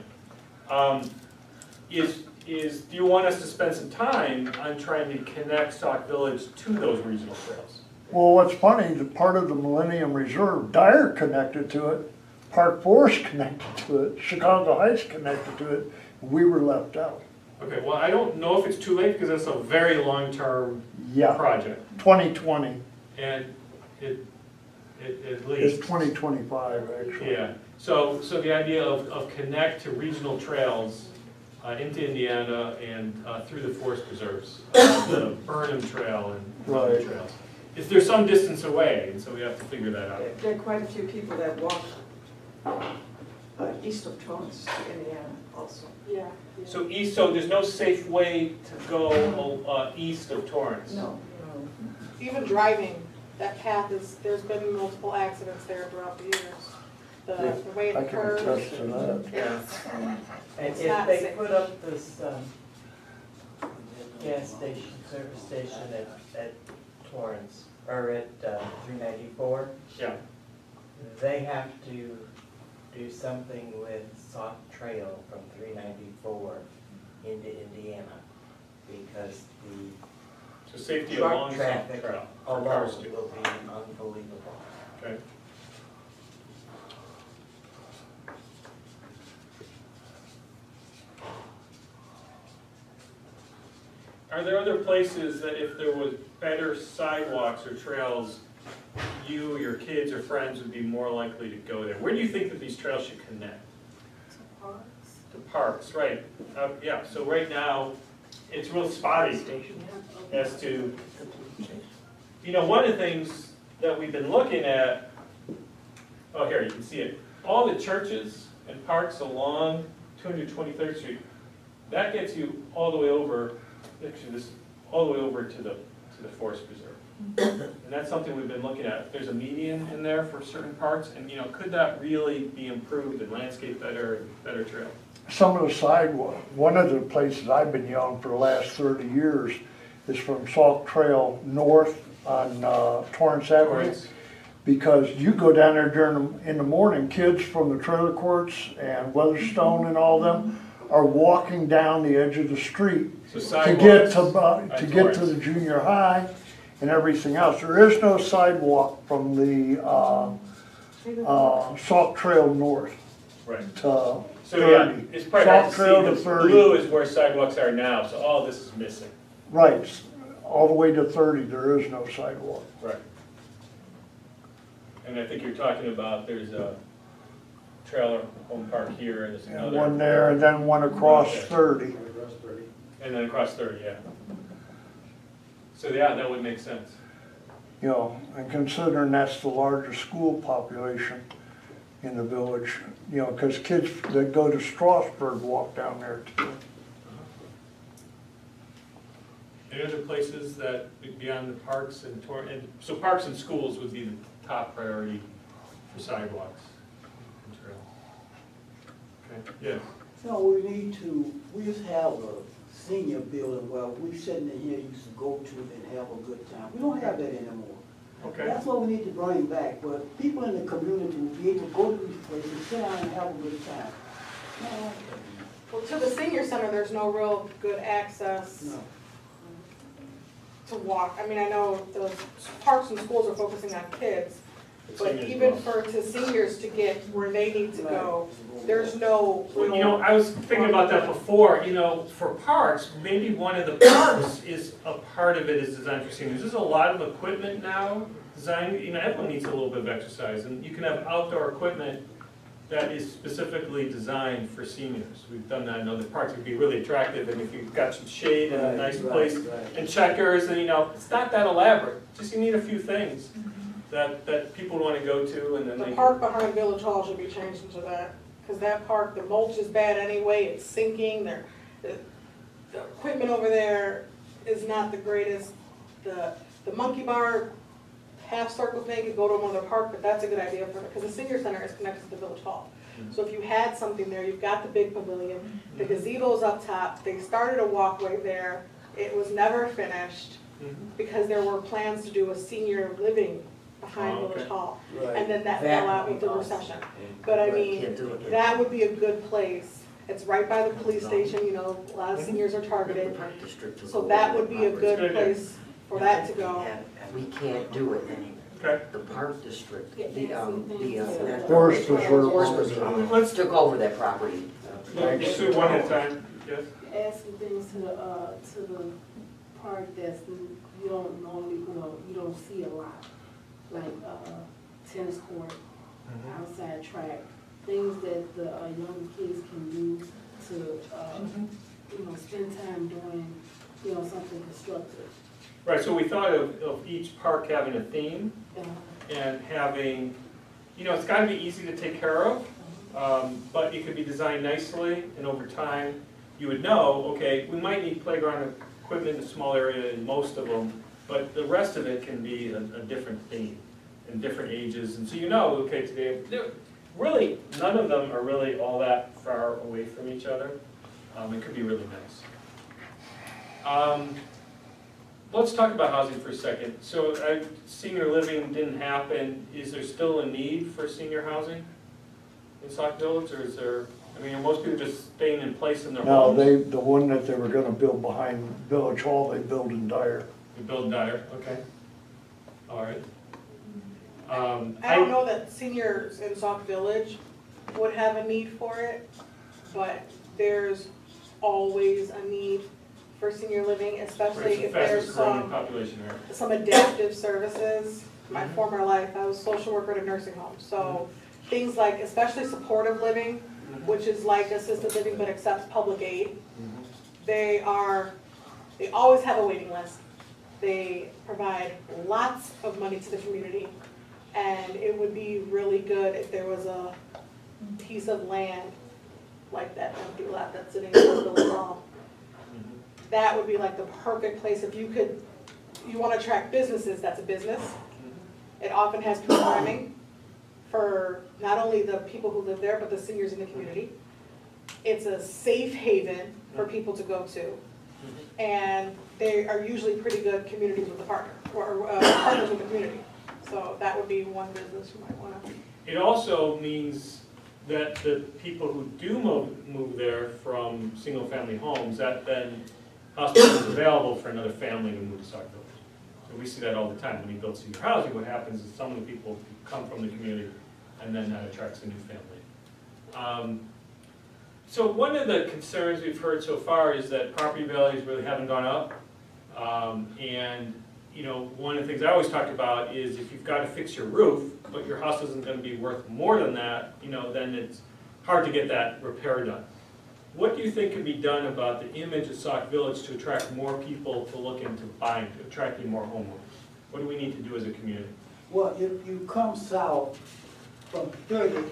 Do you want us to spend some time on trying to connect Sauk Village to those regional trails? Well, what's funny, the part of the Millennium Reserve, Dyer connected to it, Park Forest connected to it, Chicago Heights connected to it, and we were left out. Okay, well, I don't know if it's too late because it's a very long-term Yeah, project. 2020. And at It's least. 2025, actually. Yeah, so the idea of connect to regional trails into Indiana and through the forest preserves, the Burnham Trail and other Right. trails. If there's some distance away, and so we have to figure that out. There are quite a few people that walk east of Torrance to Indiana also. Yeah. So there's no safe way to go east of Torrance? No. Even driving, that path there's been multiple accidents there throughout the years. The way I it can curves. attest to that. It's, And It's if not they safe. put up this, gas station, service station at Torrance, or at 394, Yeah, they have to do something with Sauk Trail from 394 into Indiana, because the so safety truck along Sauk traffic Trail. for alone cars too. will be unbelievable. Okay. Are there other places that if there was better sidewalks or trails, you, your kids, or friends would be more likely to go there? Where do you think that these trails should connect? To parks, right. Yeah, so right now, it's real spotty as to, one of the things that we've been looking at, oh, here, you can see it. All the churches and parks along 223rd Street, that gets you all the way over, actually this, all the way over to the forest preserve. And that's something we've been looking at. There's a median in there for certain parts, and could that really be improved and landscaped better and better trail? Some of the sidewalk, one of the places I've been yelling for the last 30 years is from Sauk Trail north on Torrance Avenue. Because you go down there in the morning, kids from the trailer courts and Weatherstone and all them are walking down the edge of the street So to get sidewalks to get to the junior high and everything else. There is no sidewalk from the Sauk Trail north Right. to So 30. yeah, it's probably hard Sauk to Trail see. to The 30. blue is where sidewalks are now, so all this is missing. Right, all the way to 30, there is no sidewalk. Right. And I think you're talking about, there's a trailer home park here, and there's And another. one there, and then one across 30. And then across 30, yeah. So yeah, that would make sense. You know, and considering that's the largest school population in the village, because kids that go to Strasburg walk down there too. Any other places that, beyond the parks and so parks and schools would be the top priority for sidewalks and trails? Okay, yes. We just have a senior building where we sitting in here used to go to and have a good time. We don't have that anymore. Okay. That's what we need to bring back, where people in the community will be able to go to these places, sit down and have a good time. Well, to the senior center, there's no real good access No. to walk. I mean, I know the parks and schools are focusing on kids, but Seniors even well. to seniors to get where they need to go, there's no Well, real. I was thinking about that before, for parks, maybe one of the parks is, a part of it is designed for seniors. There's a lot of equipment now designed, everyone needs a little bit of exercise, and you can have outdoor equipment that is specifically designed for seniors. We've done that in other parks. It'd be really attractive, and if you've got some shade and a nice place and checkers, and it's not that elaborate. Just you need a few things that people want to go to, and then The they. park behind Village Hall should be changed into that, because that park, the mulch is bad anyway, it's sinking, the equipment over there is not the greatest. The monkey bar, half circle thing, could go to another park, but that's a good idea for it, because the senior center is connected to the Village Hall. So if you had something there, you've got the big pavilion, the gazebo's up top, they started a walkway there, it was never finished, because there were plans to do a senior living behind Oh, okay. Village Hall. Right. And then that fell out with the recession. But I mean, that would be a good place. It's right by the police station, a lot of seniors are targeted. So that would be a good place for that to go. We can't do it anymore. Okay. The park district, Forest Preserve. Forest Preserve. Let's Took over that property. Let's do one at a time. Yes. Add some things to the park that's, you don't normally, you don't see a lot, like, tennis court, outside track, things that the younger kids can do to, spend time doing, something constructive. Right, so we thought of each park having a theme and having, it's gotta be easy to take care of, but it could be designed nicely, and over time, you would know, okay, we might need playground equipment in a small area in most of them, but the rest of it can be a different theme in different ages, and so okay, today, really, none of them are really all that far away from each other. It could be really nice. Let's talk about housing for a second. So senior living didn't happen. Is there still a need for senior housing in Sauk Village, or is there, are most people just staying in place in their No, homes? the one that they were gonna build behind Village Hall, they built in Dyer. You build Dyer, okay. All right. I don't know that seniors in Sauk Village would have a need for it, but there's always a need for senior living, especially if there's Fastest growing population area. some adaptive services. My former life, I was social worker at a nursing home, so things like, especially supportive living, which is like assisted living but accepts public aid. They always have a waiting list. They provide lots of money to the community, and it would be really good if there was a piece of land like that empty lot that's sitting in the Village Hall. That would be like the perfect place if you could you want to attract businesses, that's a business. It often has programming for not only the people who live there, but the seniors in the community. It's a safe haven for people to go to. And they are usually pretty good communities with the partner, or partners with the community. So that would be one business you might want to. It also means that the people who do move there from single-family homes, that then hospital is available for another family to move to Sauk Village. So we see that all the time. When you build senior housing, what happens is some of the people come from the community, and then that attracts a new family. So one of the concerns we've heard so far is that property values really haven't gone up. And you know, one of the things I always talk about is if you've got to fix your roof, but your house isn't going to be worth more than that, you know, then it's hard to get that repair done. What do you think can be done about the image of Sauk Village to attract more people to look into buying, to attracting more homeowners? What do we need to do as a community? Well, if you come south from 30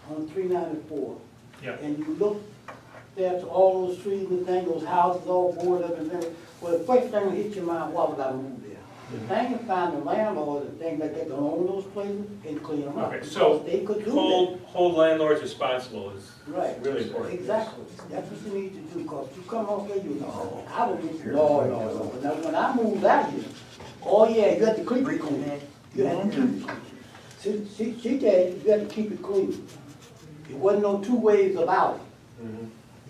on 394, Yeah. and you look there to all those trees and things, those houses all boarded up and everything, well, the first thing that hit your mind, why would I move there? The thing is find the landlord, the thing that they can own those places and clean them up. Okay, so They could do hold landlords responsible is Right. really important. Exactly. That's what you need to do, because you come off there, you know, I don't need to. No. Now, when I moved out here, oh yeah, you got to keep it clean. You had to keep it clean. She said you got to keep it clean. There wasn't no two ways about it.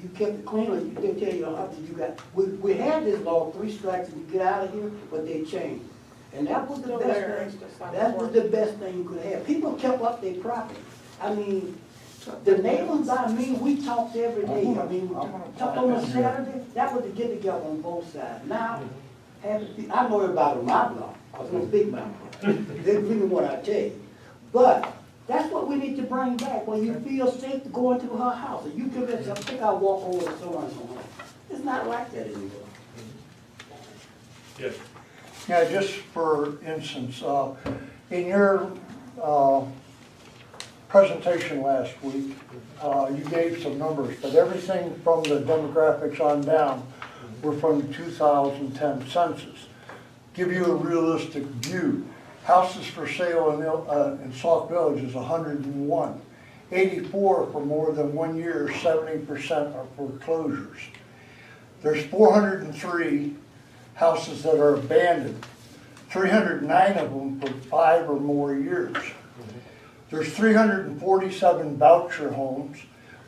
You kept it clean, or you didn't tell you how you got. We had this law, 3 strikes and you get out of here, but they changed. And that was the Still best there, thing. just not That was before. the best thing you could have. People kept up their property. I mean, the neighbors, I mean, we talked every day. I mean, talked on a Saturday, that was the get together on both sides. Now, I know everybody on my block, because I'm a big man. They believe in what I tell you. But that's what we need to bring back, when you feel safe to go into her house. And you give it, I think I'll walk over to so and so. It's not like that anymore. Yes. Yeah, just for instance, in your presentation last week, you gave some numbers, but everything from the demographics on down were from the 2010 census. Give you a realistic view. Houses for sale in Sauk Village is 101. 84 for more than 1 year, 70% are foreclosures. There's 403 houses that are abandoned. 309 of them for 5 or more years. There's 347 voucher homes,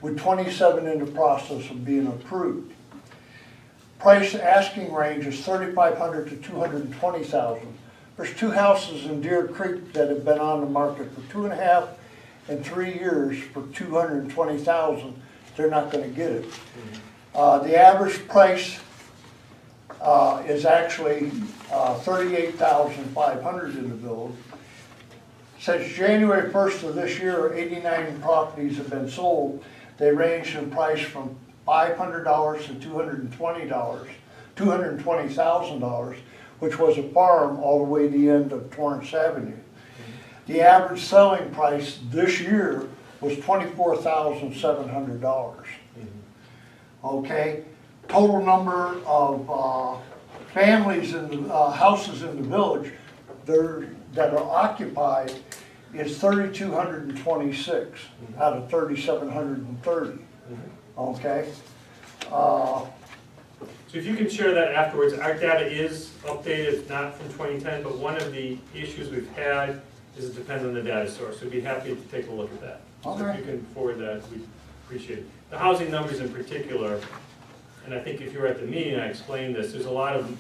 with 27 in the process of being approved. Price asking range is $3,500 to $220,000. There's 2 houses in Deer Creek that have been on the market for 2.5 and 3 years for $220,000. They're not going to get it. The average price is actually $38,500 in the village. Since January 1st of this year, 89 properties have been sold. They range in price from $500 to $220,000, which was a farm all the way to the end of Torrance Avenue. The average selling price this year was $24,700. Okay, total number of families in the houses in the village that are occupied is 3,226 out of 3,730. Okay. So if you can share that afterwards, our data is updated, it's not from 2010, but one of the issues we've had is it depends on the data source. So we'd be happy to take a look at that. So if you can forward that, we'd appreciate it. The housing numbers in particular, and I think if you were at the meeting, I explained this, there's a lot of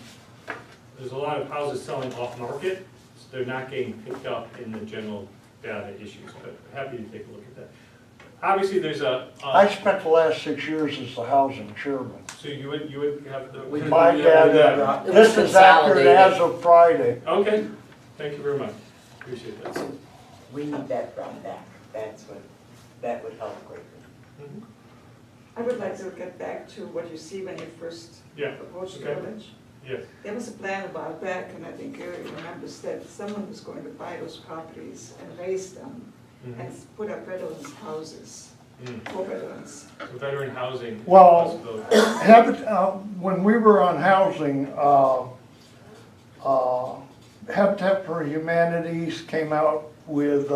houses selling off market, so they're not getting picked up in the general data issues, but happy to take a look at that. Obviously, there's I spent the last 6 years as the housing chairman. So you would have the... My dad, this is accurate as of Friday. Okay, thank you very much. Appreciate that. We need that brought back. That would help greatly. I would like to get back to what you see when you first approach the village. Yes. There was a plan a while back, and I think Gary remembers that someone was going to buy those properties and raise them and put up veterans' houses for veterans. So veteran housing. Well, when we were on housing, Habitat for Humanities came out with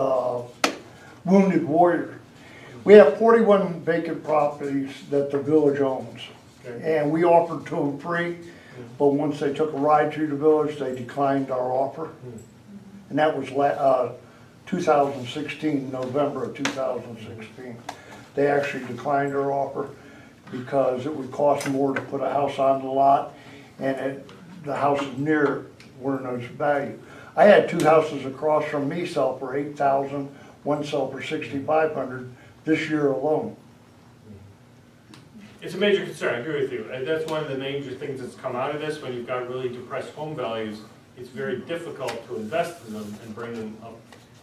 Wounded Warrior. We have 41 vacant properties that the village owns. Okay. And we offered to them free, but once they took a ride through the village, they declined our offer. And that was 2016, November of 2016. They actually declined our offer because it would cost more to put a house on the lot, and the houses near it weren't as value. I had 2 houses across from me sell for $8,000, one sell for $6,500 this year alone. It's a major concern, I agree with you. And that's one of the major things that's come out of this. When you've got really depressed home values, it's very difficult to invest in them and bring them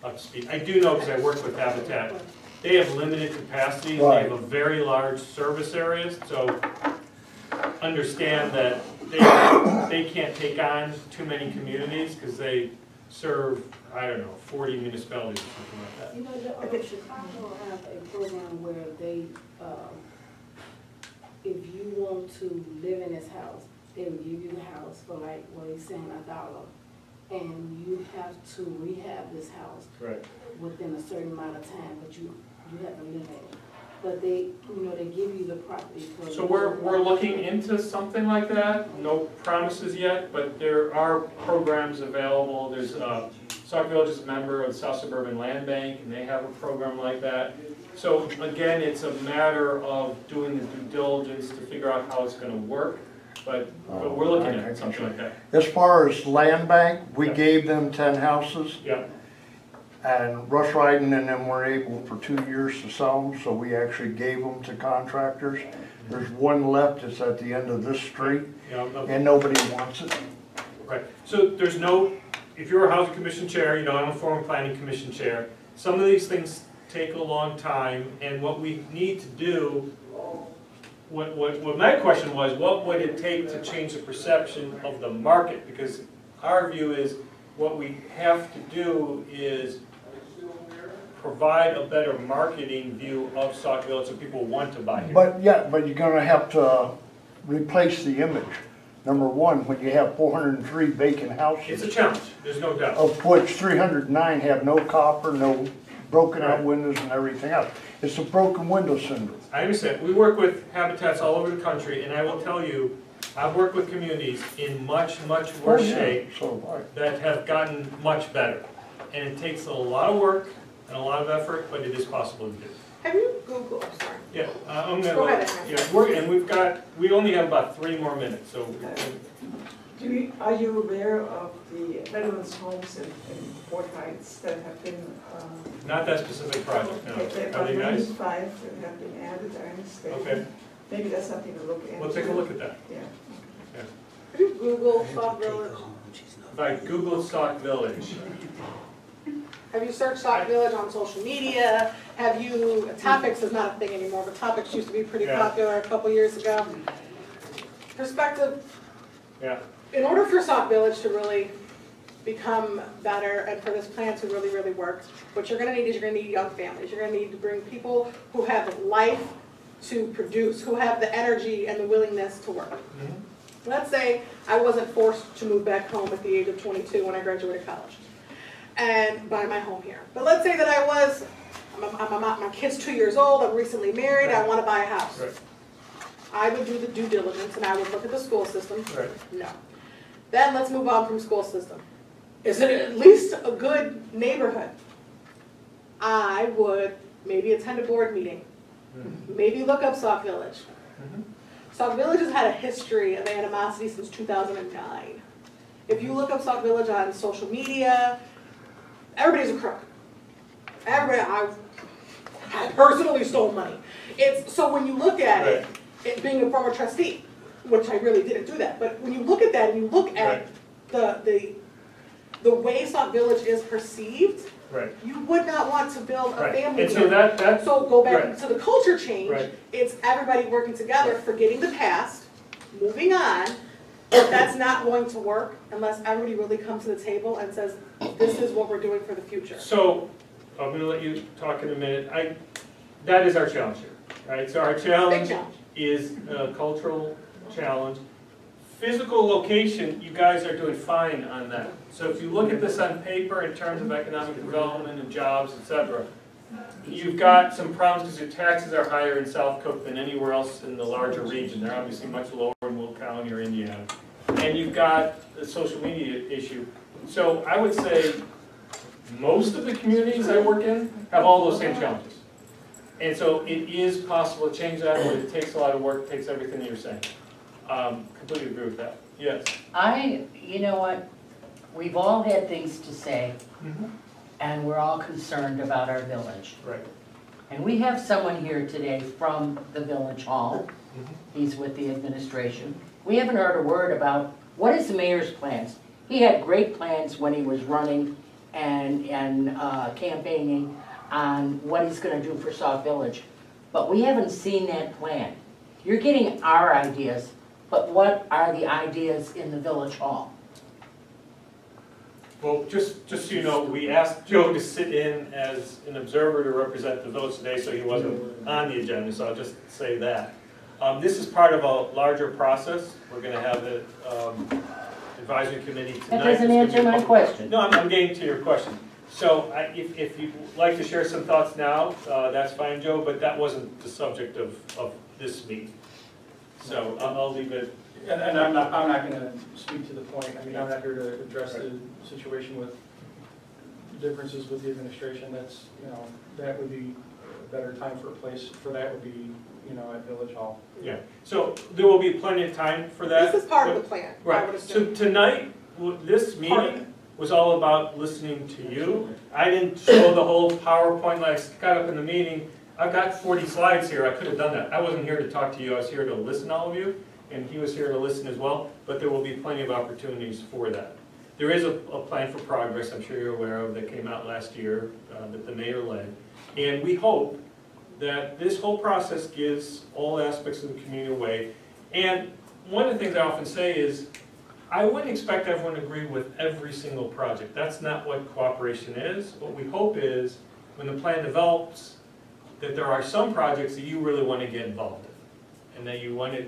up to speed. I do know, because I work with Habitat, they have limited capacity. They have a very large service areas, so understand that they can't take on too many communities because they serve, I don't know, 40 municipalities or something like that. You know, Chicago have a program where they, if you want to live in this house, they will give you the house for like, what he's saying, $1. And you have to rehab this house within a certain amount of time, but you have to live in it. But they, you know, they give you the property for. So we're looking into something like that. No promises yet, but there are programs available. There's Sauk Village is a member of the South Suburban Land Bank, and they have a program like that. So again, it's a matter of doing the due diligence to figure out how it's going to work. But we're looking at something like that. As far as land bank, we gave them 10 houses. Yeah. And Rush Ryden and them were able for 2 years to sell them, so we actually gave them to contractors. There's one left, it's at the end of this street, and nobody wants it. Right, so there's no, if you're a housing commission chair, you know, I'm a former planning commission chair, some of these things take a long time, and what we need to do, what my question was, what would it take to change the perception of the market? Because our view is, what we have to do is provide a better marketing view of Sauk Village so people want to buy here. But you're gonna have to replace the image. Number one, when you have 403 vacant houses. It's a challenge, there's no doubt. Of which 309 have no copper, no broken out windows and everything else. It's a broken window syndrome. I understand. We work with habitats all over the country, and I will tell you, I've worked with communities in much, much worse shape that have gotten much better. And it takes a lot of work and a lot of effort, but it is possible to do. Have you Googled, I'm sorry. Yeah, I'm gonna, Go ahead. and we only have about 3 more minutes, so. Are you aware of the veterans' homes in Fort Heights that have been? Not that specific project, no. There Are are they nice? 95 that have been added, I understand. Okay. Maybe that's something to look into. We'll take a look at that. Yeah. Have you Googled Sauk Village? If I Google Sauk Village, Have you searched Sauk Village on social media? Have you, Topics is not a thing anymore, but Topics used to be pretty popular a couple years ago. Perspective. yeah. In order for Sauk Village to really become better and for this plan to really, really work, what you're gonna need is you're gonna need young families. You're gonna need to bring people who have life to produce, who have the energy and the willingness to work. Let's say I wasn't forced to move back home at the age of 22 when I graduated college and buy my home here. But let's say that I was, my kid's 2 years old, I'm recently married, I wanna buy a house. Right. I would do the due diligence and I would look at the school system. Right. No. Then let's move on from school system. Is it at least a good neighborhood? I would maybe attend a board meeting. Maybe look up Sauk Village. Sauk Village has had a history of animosity since 2009. If you look up Sauk Village on social media, everybody's a crook. I personally stole money. So when you look at it being a former trustee, which I really didn't do that, but when you look at that and you look at the way Sauk Village is perceived, you would not want to build a family And so here. So go back to the culture change. Right. It's everybody working together, forgetting the past, moving on. But that's not going to work unless everybody really comes to the table and says, this is what we're doing for the future. So, I'm going to let you talk in a minute. That is our challenge here, right? So our challenge is a cultural challenge. physical location, you guys are doing fine on that. So if you look at this on paper in terms of economic development and jobs, etc., you've got some problems because your taxes are higher in South Cook than anywhere else in the larger region. They're obviously much lower in Will County or Indiana. And you've got the social media issue. So I would say most of the communities I work in have all those same challenges. And so it is possible to change that, but it takes a lot of work, it takes everything that you're saying. Completely agree with that. Yes? You know what, we've all had things to say, and we're all concerned about our village. Right. And we have someone here today from the village hall. He's with the administration. We haven't heard a word about what is the mayor's plans. He had great plans when he was running and campaigning on what he's gonna do for Sauk Village. But we haven't seen that plan. You're getting our ideas, but what are the ideas in the village hall? Well, just so you know, we asked Joe to sit in as an observer to represent the village today, so he wasn't on the agenda, so I'll just say that. This is part of a larger process. We're gonna have the advisory committee tonight. That doesn't answer my question. No, I'm getting to your question. So if you'd like to share some thoughts now, that's fine, Joe, but that wasn't the subject of this meeting. So I'll leave it. And I'm not gonna speak to the point, I mean, I'm not here to address the situation with differences with the administration. That's, that would be a better time for a place, for that would be, at Village Hall. Yeah, so there will be plenty of time for that. This is part of the plan, I would Right, assume. so tonight, this meeting was all about listening to you. I didn't show the whole PowerPoint like I got up in the meeting. I've got 40 slides here, I could have done that. I wasn't here to talk to you, I was here to listen to all of you, and he was here to listen as well, but there will be plenty of opportunities for that. There is a plan for progress, I'm sure you're aware of, that came out last year that the mayor led. And we hope that this whole process gives all aspects of the community a way. And one of the things I often say is, I wouldn't expect everyone to agree with every single project. That's not what cooperation is. What we hope is, when the plan develops, that there are some projects that you really want to get involved in, and that you want to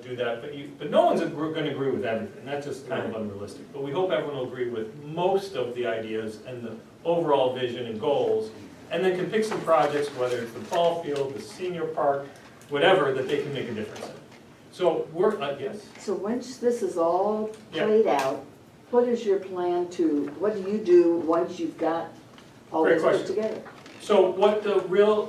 do that, but no one's going to agree with everything. That's just kind of unrealistic. But we hope everyone will agree with most of the ideas and the overall vision and goals, and then can pick some projects, whether it's the ball field, the senior park, whatever, that they can make a difference in. So we're, yes? So once this is all played out, what is your plan to, what do you do once you've got all this put together? So what the real,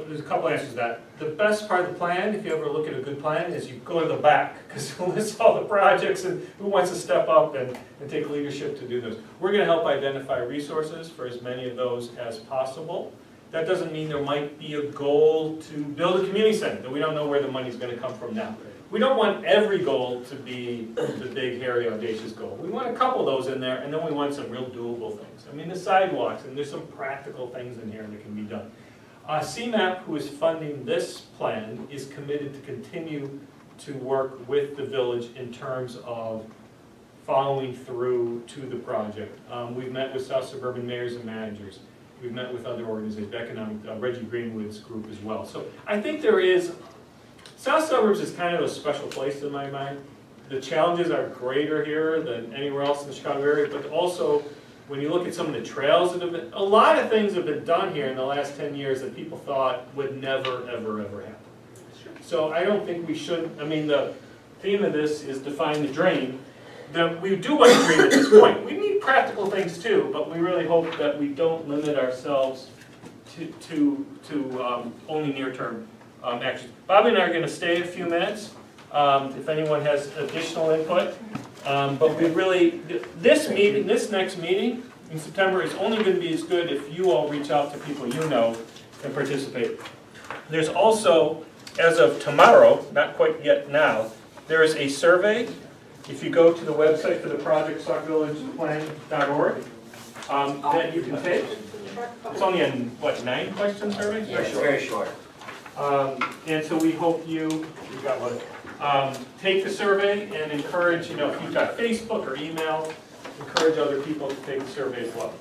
there's a couple answers to that. The best part of the plan, if you ever look at a good plan, is you go to the back, because it lists all the projects and who wants to step up and take leadership to do those. We're going to help identify resources for as many of those as possible. That doesn't mean there might be a goal to build a community center, that we don't know where the money's going to come from now. We don't want every goal to be the big, hairy, audacious goal. We want a couple of those in there, and then we want some real doable things. I mean, the sidewalks, and there's some practical things in here that can be done. CMAP, who is funding this plan, is committed to continue to work with the village in terms of following through to the project. We've met with South Suburban mayors and managers. We've met with other organizations, economic, Reggie Greenwood's group as well. So I think there is, South Suburbs is kind of a special place in my mind. The challenges are greater here than anywhere else in the Chicago area, but also when you look at some of the trails that have been, a lot of things have been done here in the last 10 years that people thought would never, ever, ever happen. So I don't think we should, I mean, the theme of this is define the dream. We do want to dream at this point. We need practical things too, but we really hope that we don't limit ourselves to only near-term actions. Bobby and I are going to stay a few minutes if anyone has additional input. But we really, this next meeting in September is only going to be as good if you all reach out to people you know and participate. There's also, as of tomorrow, not quite yet now, there is a survey. If you go to the website for the project, SaukVillagePlan.org, that you can take. It's only a, what, 9-question survey? Yeah, it's very short. And so we hope you got one, take the survey and encourage, if you've got Facebook or email, encourage other people to take the survey as well.